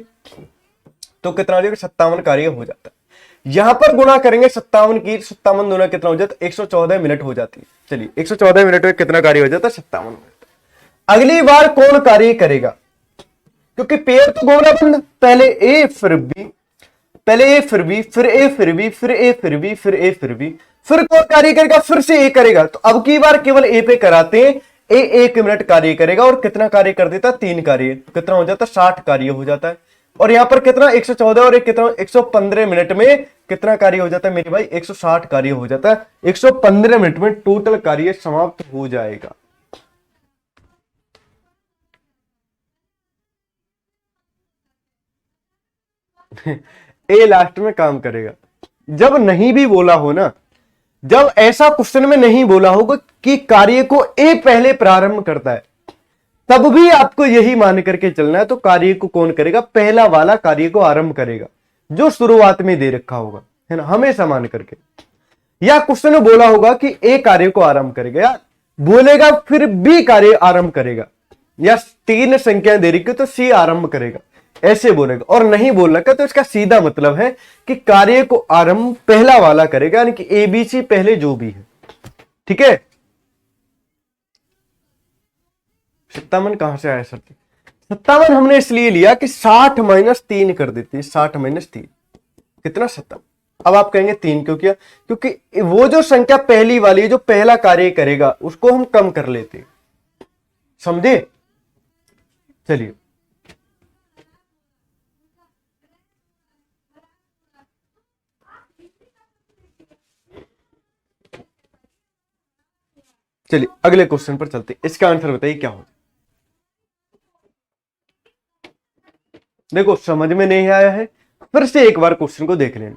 तो कितना हो जाएगा, 57 कार्य हो जाता है। यहां पर गुणा करेंगे 57 की, 57 दूना कितना हो जाता है, 114 मिनट हो जाती है। चलिए 114 मिनट में कितना कार्य हो जाता है, 57 मिनट। अगली बार कौन कार्य करेगा, क्योंकि पेड़ तो घूमना बंद, पहले ए फिर बी, पहले ए फिर बी, फिर ए फिर बी, फिर ए फिर बी, फिर ए फिर बी, फिर कौन कार्य करेगा, फिर से ए करेगा। तो अब की बार केवल ए पे कराते हैं, ए 1 मिनट कार्य करेगा और कितना कार्य कर देता, 3 कार्य, कितना हो जाता, 60 कार्य हो जाता है। और यहां पर कितना 114 और कितना 115 मिनट में कितना कार्य हो जाता है मेरे भाई, 160 कार्य हो जाता है। 115 मिनट में टोटल कार्य समाप्त हो जाएगा। ए लास्ट में काम करेगा। जब नहीं भी बोला हो ना, जब ऐसा क्वेश्चन में नहीं बोला होगा कि कार्य को ए पहले प्रारंभ करता है, तब भी आपको यही मान करके चलना है। तो कार्य को कौन करेगा, पहला वाला कार्य को आरंभ करेगा, जो शुरुआत में दे रखा होगा, है ना, हमेशा मान करके। या क्वेश्चन में बोला होगा कि ए कार्य को आरंभ करेगा, या बोलेगा फिर बी कार्य आरंभ करेगा, या 3 संख्या दे रखी तो सी आरंभ करेगा, ऐसे बोलेगा। और नहीं बोल रखा तो इसका सीधा मतलब है कि कार्य को आरंभ पहला वाला करेगा, यानी कि एबीसी पहले जो भी है। ठीक है, 57 कहां से आया सर, 57 हमने इसलिए लिया कि 60 माइनस 3 कर देते हैं, 60 माइनस 3 कितना, 57। अब आप कहेंगे 3 क्यों किया, क्योंकि वो जो संख्या पहली वाली जो पहला कार्य करेगा उसको हम कम कर लेते, समझे। चलिए चलिए अगले क्वेश्चन पर चलते, इसका आंसर बताइए क्या होगा। देखो समझ में नहीं आया है, फिर से एक बार क्वेश्चन को देख लेना।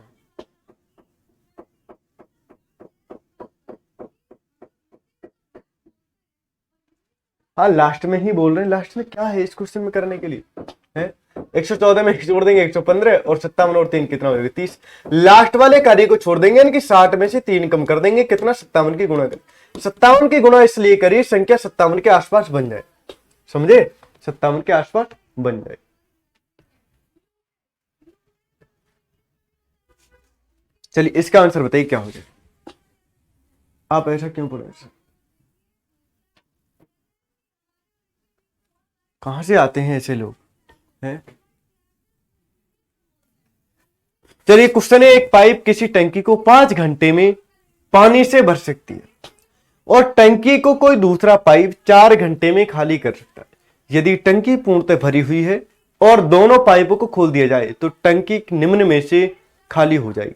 हाँ लास्ट में ही बोल रहे हैं, लास्ट में क्या है इस क्वेश्चन में करने के लिए है, 114 में जोड़ देंगे 115 और 57 और 3 कितना होगा, 30। लास्ट वाले कार्य को छोड़ देंगे, यानी कि 60 में से 3 कम कर देंगे, कितना, 57 की गुणा कर। 57 की गुणा इसलिए करिए संख्या 57 के आसपास बन जाए, समझे, 57 के आसपास बन जाए। चलिए इसका आंसर बताइए क्या हो जाए। आप ऐसा क्यों बोल रहे हैं, कहां से आते हैं ऐसे लोग हैं। चलिए क्वेश्चन है, एक पाइप किसी टंकी को 5 घंटे में पानी से भर सकती है और टंकी को कोई दूसरा पाइप 4 घंटे में खाली कर सकता है। यदि टंकी पूर्णतः भरी हुई है और दोनों पाइपों को खोल दिया जाए तो टंकी निम्न में से खाली हो जाएगी,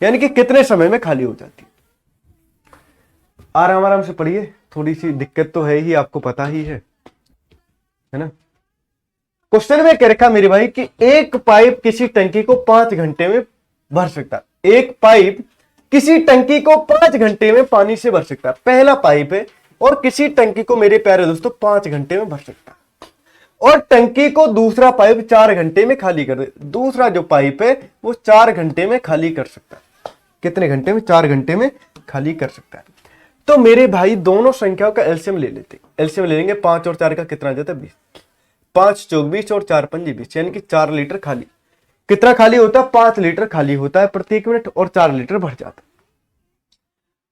यानी कि कितने समय में खाली हो जाती है। आराम आराम से पढ़िए, थोड़ी सी दिक्कत तो है ही, आपको पता ही है ना। क्वेश्चन में कह रखा मेरे भाई कि एक पाइप किसी टंकी को 5 घंटे में भर सकता है। एक पाइप किसी टंकी को 5 घंटे में पानी से भर सकता है, पहला पाइप है, और किसी टंकी को मेरे प्यारे दोस्तों 5 घंटे में भर सकता है, और टंकी को दूसरा पाइप 4 घंटे में खाली कर दे। दूसरा जो पाइप है वो 4 घंटे में खाली कर सकता है, कितने घंटे में, 4 घंटे में खाली कर सकता है। तो मेरे भाई दोनों संख्याओं का एलसीएम ले लेते, एलसीएम ले लेंगे, 5 और 4 का कितना आ जाता है, 20, 5 चौक 20 और 4 पंजे 20, यानी कि 4 लीटर खाली। कितना खाली होता है, 5 लीटर खाली होता है प्रत्येक मिनट, और 4 लीटर भर जाता है।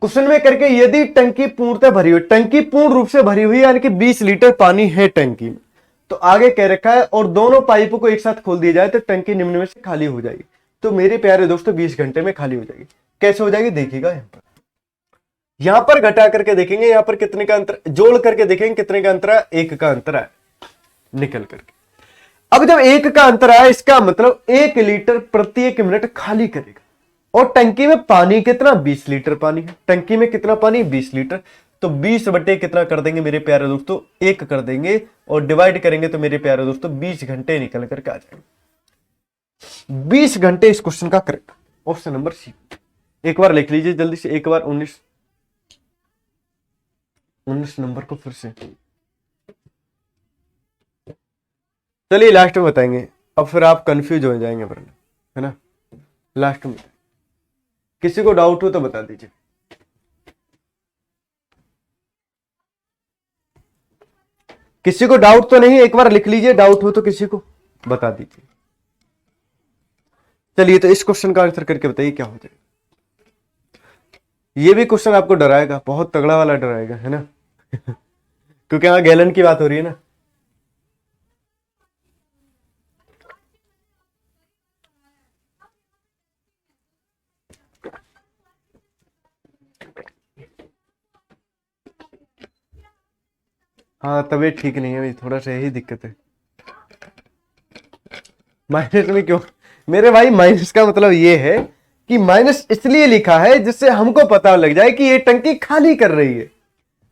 क्वेश्चन में करके यदि टंकी पूर्णतः भरी हुई, टंकी पूर्ण रूप से भरी हुई यानी कि 20 लीटर पानी है टंकी में, तो आगे कह रखा है और दोनों पाइपों को एक साथ खोल दिया जाए तो टंकी निम्न में से खाली हो जाएगी। तो मेरे प्यारे दोस्तों 20 घंटे में खाली हो जाएगी। कैसे हो जाएगी देखिएगा, यहां पर घटा करके देखेंगे, यहां पर कितने का अंतर, जोड़ करके देखेंगे कितने का अंतर है, 1 का अंतर है निकल करके। अब जब 1 का अंतर आया, इसका मतलब 1 लीटर प्रत्येक मिनट खाली करेगा, और टंकी में पानी कितना, 20 लीटर पानी है, टंकी में कितना पानी, 20 लीटर। तो 20 बटे कितना कर देंगे मेरे प्यारे दोस्तों, 1 कर देंगे, और डिवाइड करेंगे तो मेरे प्यारे दोस्तों 20 घंटे निकल करके आ जाएंगे। 20 घंटे इस क्वेश्चन का करेक्ट ऑप्शन नंबर सी। एक बार लिख लीजिए जल्दी से, एक बार 19 नंबर को फिर से। चलिए लास्ट में बताएंगे, अब फिर आप कंफ्यूज हो जाएंगे वरना, है ना। लास्ट में किसी को डाउट हो तो बता दीजिए। किसी को डाउट तो नहीं, एक बार लिख लीजिए, डाउट हो तो किसी को बता दीजिए। चलिए तो इस क्वेश्चन का आंसर करके बताइए क्या हो जाएगा। ये भी क्वेश्चन आपको डराएगा, बहुत तगड़ा वाला डराएगा, है ना क्योंकि यहां गैलन की बात हो रही है ना। हाँ तबीयत ठीक नहीं है भाई, थोड़ा सा यही दिक्कत है। माइनस में क्यों मेरे भाई, माइनस का मतलब ये है कि माइनस इसलिए लिखा है जिससे हमको पता लग जाए कि ये टंकी खाली कर रही है।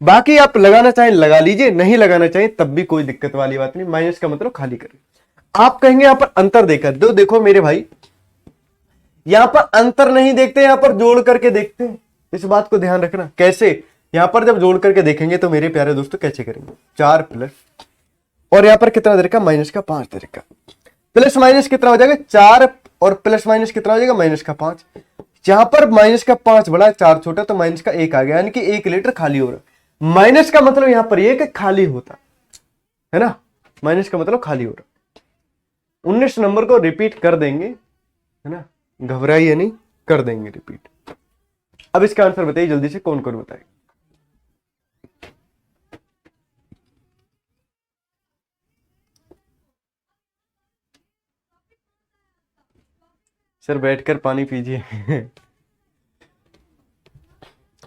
बाकी आप लगाना चाहें लगा लीजिए, नहीं लगाना चाहें तब भी कोई दिक्कत वाली बात नहीं। माइनस का मतलब खाली कर रही है। आप कहेंगे यहां पर अंतर देखा, देखो मेरे भाई, यहां पर अंतर नहीं देखते, यहां पर जोड़ करके देखते हैं। इस बात को ध्यान रखना। कैसे, यहां पर जब जोड़ करके देखेंगे तो मेरे प्यारे दोस्तों कैसे करेंगे, 4 प्लस, और यहां पर कितना दे रखा, माइनस का 5 दे रखा। प्लस माइनस कितना हो जाएगा, 4, और प्लस माइनस कितना हो जाएगा, माइनस का 5। जहां पर माइनस का 5 बड़ा, 4 छोटा, तो माइनस का 1 आ गया, यानी कि 1 लीटर खाली हो रहा है। माइनस का मतलब यहां पर ये कि खाली होता है ना, माइनस का मतलब खाली हो रहा। 19 नंबर को रिपीट कर देंगे, है ना, घबराइए नहीं, कर देंगे रिपीट। अब इसका आंसर बताइए जल्दी से, कौन कौन बताएगा। सर बैठकर पानी पीजिए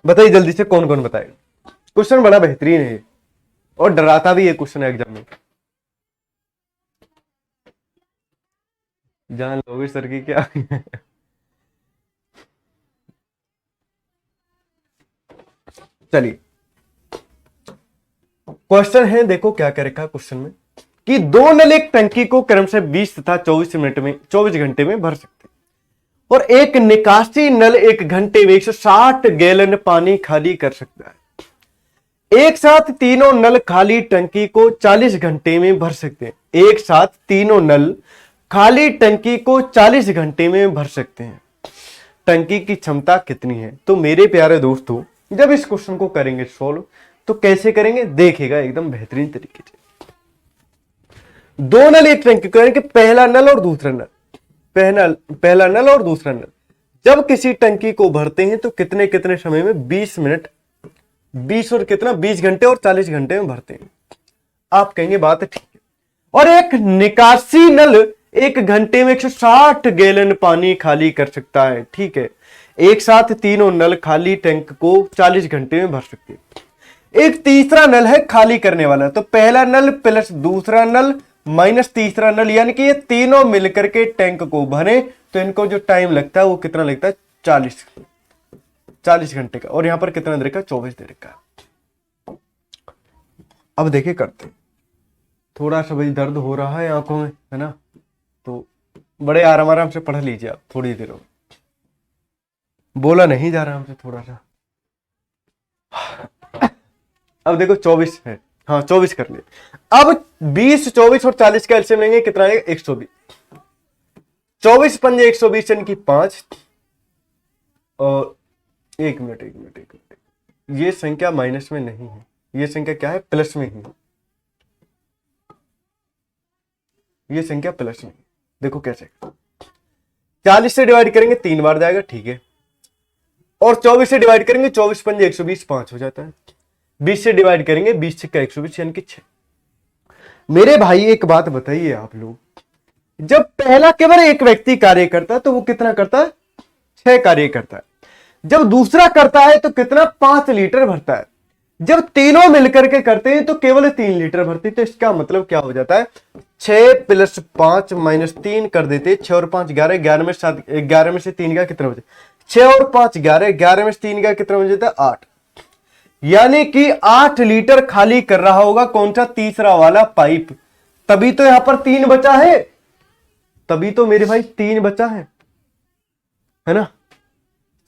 बताइए जल्दी से, कौन कौन बताएगा। क्वेश्चन बड़ा बेहतरीन है और डराता भी है क्वेश्चन एग्जाम में। जान लोगे सर की क्या चलिए क्वेश्चन है, देखो क्या क्या रखा क्वेश्चन में, कि 2 नल एक टंकी को क्रम से 20 तथा 24 मिनट में 24 घंटे में भर सकते हैं, और एक निकासी नल 1 घंटे में 160 गैलन पानी खाली कर सकता है। एक साथ तीनों नल खाली टंकी को 40 घंटे में भर सकते हैं। एक साथ तीनों नल खाली टंकी को 40 घंटे में भर सकते हैं। टंकी की क्षमता कितनी है। तो मेरे प्यारे दोस्तों, जब इस क्वेश्चन को करेंगे सॉल्व, तो कैसे करेंगे देखिएगा एकदम बेहतरीन तरीके से। 2 नल एक टंकी को, यानी कि पहला नल और दूसरा नल, पहला नल और दूसरा नल जब किसी टंकी को भरते हैं तो कितने कितने समय में, 20 मिनट, 20 और कितना, 20 घंटे और 40 घंटे में भरते हैं। आप कहेंगे बात ठीक है। और एक निकासी नल 1 घंटे में 160 गैलन पानी खाली कर सकता है। ठीक है, एक साथ तीनों नल खाली टैंक को 40 घंटे में भर सकते हैं। एक तीसरा नल है खाली करने वाला, तो पहला नल प्लस दूसरा नल माइनस तीसरा नल, यानी कि ये तीनों मिलकर के टैंक को भरे, तो इनको जो टाइम लगता है वो कितना लगता है, 40 घंटे का। और यहां पर कितना दे रखा, 24 दे रखा। अब देखिए करते, थोड़ा सा भाई दर्द हो रहा है आंखों में, है ना, तो बड़े आराम आराम से पढ़ लीजिए आप, थोड़ी देर में बोला नहीं जा रहा हमसे थोड़ा सा। अब देखो 24 है, हाँ 24 कर ले। अब 20, 24 और 40 का एलसीएम लेंगे, कितना आएगा, 120। 24 पंजे 120 यानी कि 5, और एक मिनट, ये संख्या माइनस में नहीं है, ये संख्या क्या है, प्लस में ही है। ये संख्या प्लस में, देखो कैसे, 40 से डिवाइड करेंगे 3 बार जाएगा, ठीक है, और 24 से डिवाइड करेंगे, 24 पंजे 120, 5 हो जाता है। 20 से डिवाइड करेंगे, 20 से 120 यानी कि 6। मेरे भाई एक बात बताइए आप लोग, जब पहला केवल एक व्यक्ति कार्य करता है तो वो कितना करता है, 6 कार्य करता है। जब दूसरा करता है तो कितना, 5 लीटर भरता है। जब तीनों मिलकर के करते हैं तो केवल 3 लीटर भरती है। तो इसका मतलब क्या हो जाता है, 6 + 5 - 3 कर देते, 6 और 5 11, 11 में 7, 11 में से 3 का कितना बचे, 6 और 5 11, 11 में से 3 का कितना बच जाता है, 8। यानी कि 8 लीटर खाली कर रहा होगा कौन सा, तीसरा वाला पाइप। तभी तो यहां पर 3 बचा है, तभी तो मेरे भाई 3 बचा है ना।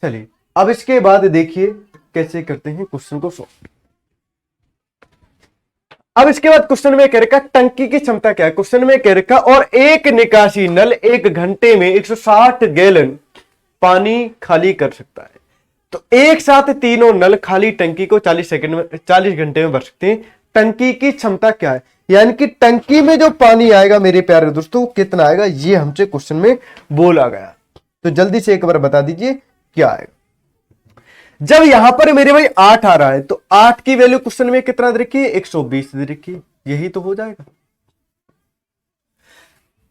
चलिए अब इसके बाद देखिए कैसे करते हैं क्वेश्चन को सॉल्व। अब इसके बाद क्वेश्चन में कह रखा टंकी की क्षमता क्या है। क्वेश्चन में कह रखा और एक निकासी नल 1 घंटे में 160 गैलन पानी खाली कर सकता है। तो एक साथ तीनों नल खाली टंकी को 40 सेकंड में 40 घंटे में भर सकते हैं। टंकी की क्षमता क्या है, यानी कि टंकी में जो पानी आएगा मेरे प्यारे दोस्तों कितना आएगा, ये हमसे क्वेश्चन में बोला गया। तो जल्दी से एक बार बता दीजिए क्या आएगा। जब यहां पर मेरे भाई 8 आ रहा है तो 8 की वैल्यू क्वेश्चन में कितना दे रखी है, 120 दे रखी है, यही तो हो जाएगा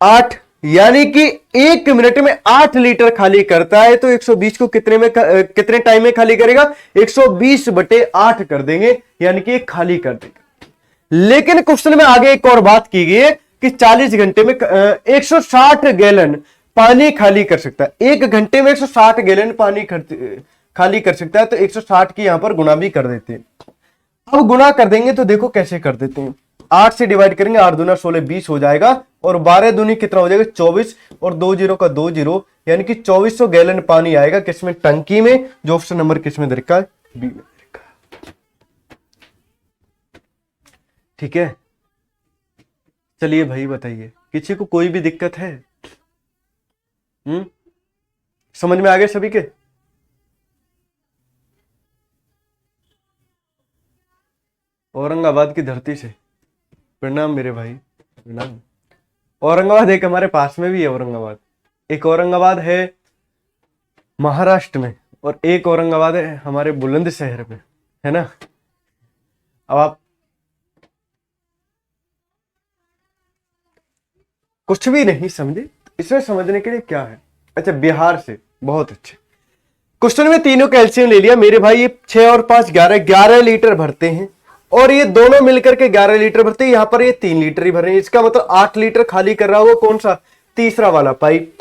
8, यानी कि 1 मिनट में 8 लीटर खाली करता है। तो 120 को कितने टाइम में खाली करेगा, 120/8 कर देंगे, यानी कि खाली कर देगा। लेकिन क्वेश्चन में आगे एक और बात की गई है कि 40 घंटे में 160 गैलन पानी खाली कर सकता है। 1 घंटे में 160 गैलन पानी खाली कर सकता है। तो 160 की यहां पर गुणा भी कर देते हैं। अब गुणा कर देंगे तो देखो कैसे कर देते हैं, 8 से डिवाइड करेंगे, 8 दूना 16 20 हो जाएगा, और 12 दूनी कितना हो जाएगा 24, और 2 जीरो का 2 जीरो, यानी कि 2400 गैलन पानी आएगा किसमें, टंकी में। जो ऑप्शन नंबर किसमें दे रखा है, बी में दे रखा है। ठीक है, चलिए भाई बताइए किसी को कोई भी दिक्कत है? समझ में आ गए सभी के? औरंगाबाद की धरती से प्रणाम मेरे भाई, प्रणाम। औरंगाबाद एक हमारे पास में भी है औरंगाबाद, एक औरंगाबाद है महाराष्ट्र में, और एक औरंगाबाद है हमारे बुलंदशहर में, है ना। अब आप कुछ भी नहीं समझे, इसमें समझने के लिए क्या है। अच्छा, बिहार से, बहुत अच्छे। क्वेश्चन में तीनों का एलसीएम ले लिया मेरे भाई, ये 6 और 5 11 लीटर भरते हैं, और ये दोनों मिलकर के 11 लीटर भरते हैं। यहां पर ये 3 लीटर ही भर रहे हैं, इसका मतलब 8 लीटर खाली कर रहा होगा कौन सा, तीसरा वाला पाइप।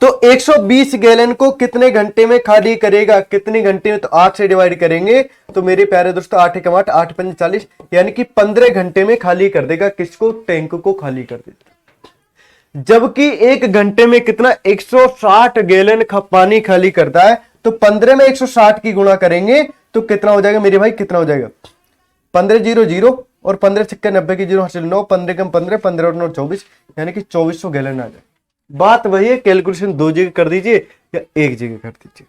तो 120 गैलन को कितने घंटे में खाली करेगा, कितने घंटे में, तो 8 से डिवाइड करेंगे तो मेरे प्यारे दोस्तों 8 एकम 8, 8 पंच 40, यानी कि 15 घंटे में खाली कर देगा। किसको, टैंक को खाली कर देगा। जबकि 1 घंटे में कितना, 160 गैलन पानी खाली करता है। तो 15 में 160 की गुणा करेंगे तो कितना हो जाएगा मेरे भाई, कितना हो जाएगा, 15 0 0, और 15 छक्के 90 की 0 हासिल 9, 15 कम 15, 15 और 9 24, यानी कि 2400 गैलन आ जाए। बात वही है, कैलकुलेशन 2 जगह कर दीजिए या 1 जगह कर दीजिए।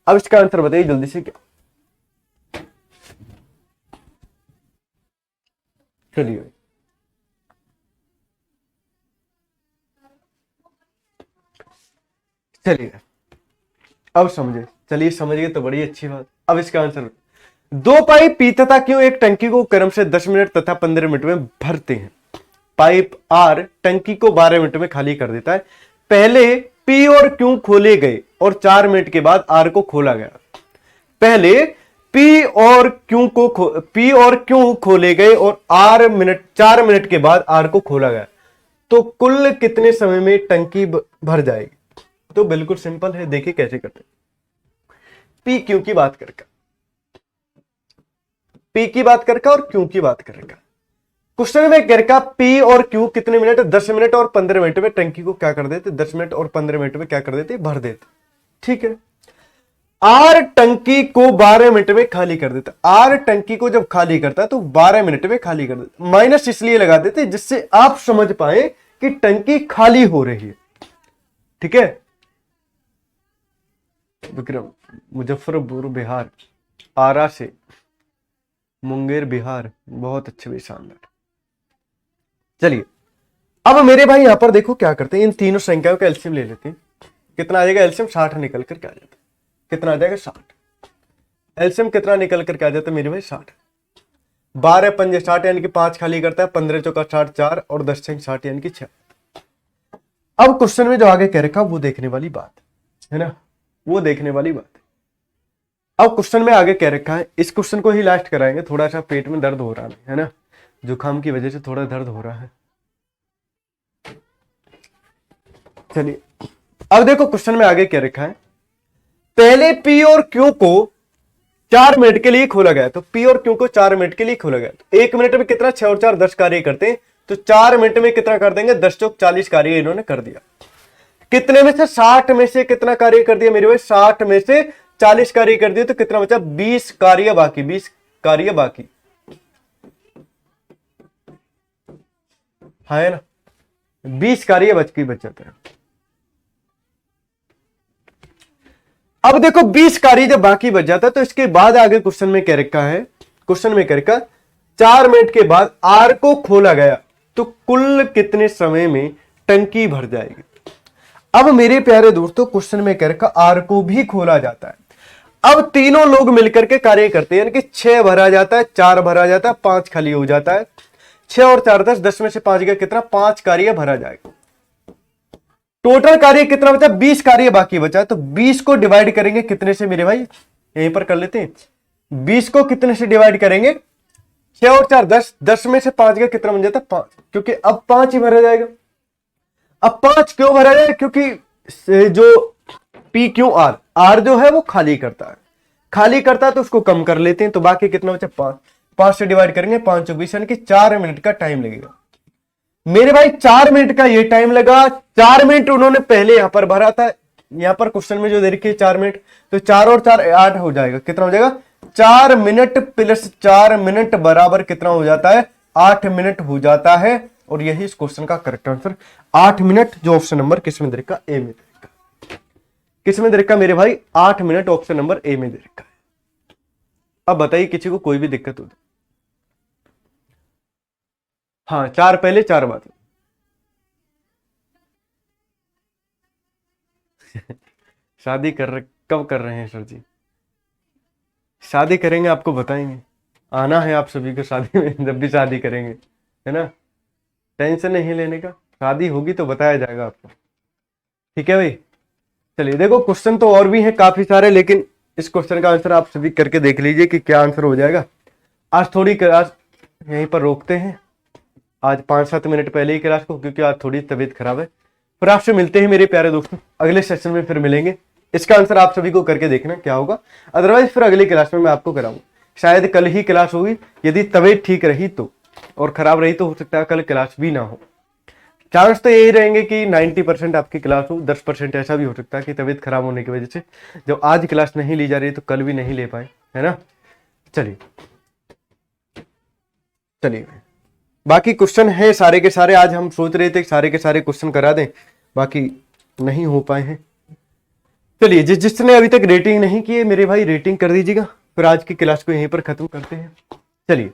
अब इसका आंसर बताइए जल्दी से क्या। चलिए चलिए अब समझे, चलिए समझ गए तो बड़ी अच्छी बात। अब इसका आंसर, 2 पाइप पी तथा क्यू एक टंकी को क्रम से 10 मिनट तथा 15 मिनट में भरते हैं। पाइप आर टंकी को 12 मिनट में खाली कर देता है। पहले पी और क्यू खोले गए और 4 मिनट के बाद आर को खोला गया। पहले पी और क्यू खोले गए और 4 मिनट के बाद आर को खोला गया। तो कुल कितने समय में टंकी भर जाएगी? तो बिल्कुल सिंपल है, देखिए कैसे करते हैं। पी क्यू की बात करके, पी की बात करके और क्यू की बात करेगा। क्वेश्चन में करका पी और क्यू कितने मिनट, 10 मिनट और 15 मिनट में टंकी को क्या कर देते, 10 मिनट और 15 मिनट में क्या कर देते, भर देते। ठीक है, आर टंकी को 12 मिनट में खाली कर देता। आर टंकी को जब खाली करता है तो 12 मिनट में खाली कर देता। माइनस इसलिए लगा देते जिससे आप समझ पाए कि टंकी खाली हो रही है। ठीक है, विक्रम मुजफ्फरपुर बिहार, आरा से मुंगेर बिहार, बहुत अच्छे भी, शानदार। चलिए अब मेरे भाई यहां पर देखो क्या करते हैं, इन तीनों संख्याओं का एलसीएम ले लेते हैं। कितना आ जाएगा एलसीएम, 60 निकल कर क्या आ जाता है, कितना आ जाएगा 60। एलसीएम कितना निकल कर क्या आ जाता है मेरे भाई 60। 12 पंजे 60 यानी कि 5 खाली करता है, 15 चौका 60 4, और 10 छंग 60 यानी कि 6। अब क्वेश्चन में जो आगे कह रखा वो देखने वाली बात है ना, वो देखने वाली बात है। अब क्वेश्चन में आगे कह रखा है, इस क्वेश्चन को ही लास्ट कराएंगे। थोड़ा सा पेट में दर्द हो रहा है ना, जुकाम की वजह से थोड़ा दर्द हो रहा है। चलिए अब देखो क्वेश्चन में आगे कह रखा है, पहले पी और क्यू को 4 मिनट के लिए खोला गया, तो पी और क्यू को 4 मिनट के लिए खोला गया। तो 1 मिनट में कितना, 6 और 4 10 कार्य करते हैं, तो 4 मिनट में कितना कर देंगे, 10 चौक 40 कार्य इन्होंने कर दिया। कितने में से, 60 में से कितना कार्य कर दिया मेरे भाई, 60 में से 40 कार्य कर दिए, तो कितना बचा, 20 कार्य बाकी, 20 कार्य बाकी है ना, 20 कार्य बच जाता है। अब देखो 20 कार्य जब बाकी बच जाता है, तो इसके बाद आगे क्वेश्चन में क्या रखा है, क्वेश्चन में क्या रखा, 4 मिनट के बाद आर को खोला गया तो कुल कितने समय में टंकी भर जाएगी। अब मेरे प्यारे दोस्तों क्वेश्चन में क्या रखा, आर को भी खोला जाता है। अब तीनों लोग मिलकर के कार्य करते हैं, यानी कि 6 भरा जाता है, 4 भरा जाता है, 5 खाली हो जाता है, 6 और 4 10, 10 में से 5 गया कितना, 5 कार्य भरा जाएगा। टोटल कार्य कितना बचा, 20 कार्य बाकी बचा, तो 20 को डिवाइड करेंगे कितने से मेरे भाई, यहीं पर कर लेते हैं, 20 को कितने से डिवाइड करेंगे, 6 और 4 10, 10 में से 5 गया कितना बन जाता है, 5, क्योंकि अब 5 ही भरा जाएगा। अब 5 क्यों भरा जाए, क्योंकि जो पी क्यू आर, आर जो है वो खाली करता है, तो उसको कम कर लेते हैं, तो बाकी कितना बचा, 5, 5 से डिवाइड करेंगे, 5 और 20, यानी कि 4 मिनट का टाइम लगेगा मेरे भाई। 4 मिनट का ये टाइम लगा, 4 मिनट उन्होंने पहले यहां पर भरा था, यहां पर क्वेश्चन में जो दे रखी है 4 मिनट, तो 4 और 4 8 हो जाएगा, कितना हो जाएगा, 4 मिनट प्लस 4 मिनट बराबर कितना हो जाता है, 8 मिनट हो जाता है। और यही इस क्वेश्चन का करेक्ट आंसर 8 मिनट, जो ऑप्शन नंबर किस में दे रखा, ए में दे रखा, किस में दे रखा मेरे भाई, 8 मिनट ऑप्शन नंबर ए में दे रखा है। अब बताइए किसी को कोई भी दिक्कत हो तो। हाँ, 4 पहले 4 बाद शादी कब कर रहे हैं सर जी, शादी करेंगे आपको बताएंगे, आना है आप सभी को शादी में, जब भी शादी करेंगे, है ना, टेंशन नहीं लेने का, शादी होगी तो बताया जाएगा आपको, ठीक है भाई। चलिए देखो क्वेश्चन तो और भी हैं काफी सारे, लेकिन इस क्वेश्चन का आंसर आप सभी करके देख लीजिए कि क्या आंसर हो जाएगा। आज थोड़ी क्लास यहीं पर रोकते हैं, आज 5-7 मिनट पहले ही क्लास को, क्योंकि आज थोड़ी तबीयत खराब है। फिर आपसे मिलते हैं मेरे प्यारे दोस्तों, अगले सेशन में फिर मिलेंगे। इसका आंसर आप सभी को करके देखना क्या होगा, अदरवाइज फिर अगली क्लास में मैं आपको कराऊंगा, शायद कल ही क्लास होगी, यदि तबीयत ठीक रही तो, और खराब रही तो हो सकता है कल क्लास भी ना हो। चांस तो यही रहेंगे कि 90% आपकी क्लास हो, 10% ऐसा भी हो सकता है कि तबीयत खराब होने की वजह से जब आज क्लास नहीं ली जा रही तो कल भी नहीं ले पाए, है ना। चलिए बाकी क्वेश्चन है सारे के सारे, आज हम सोच रहे थे सारे के सारे क्वेश्चन करा दें, बाकी नहीं हो पाए हैं। चलिए जिसने अभी तक रेटिंग नहीं की है मेरे भाई रेटिंग कर दीजिएगा, फिर आज की क्लास को यहीं पर खत्म करते हैं। चलिए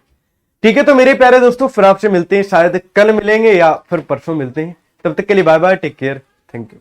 ठीक है, तो मेरे प्यारे दोस्तों फिर आपसे मिलते हैं, शायद कल मिलेंगे या फिर परसों मिलते हैं, तब तक के लिए bye bye, take care, thank you.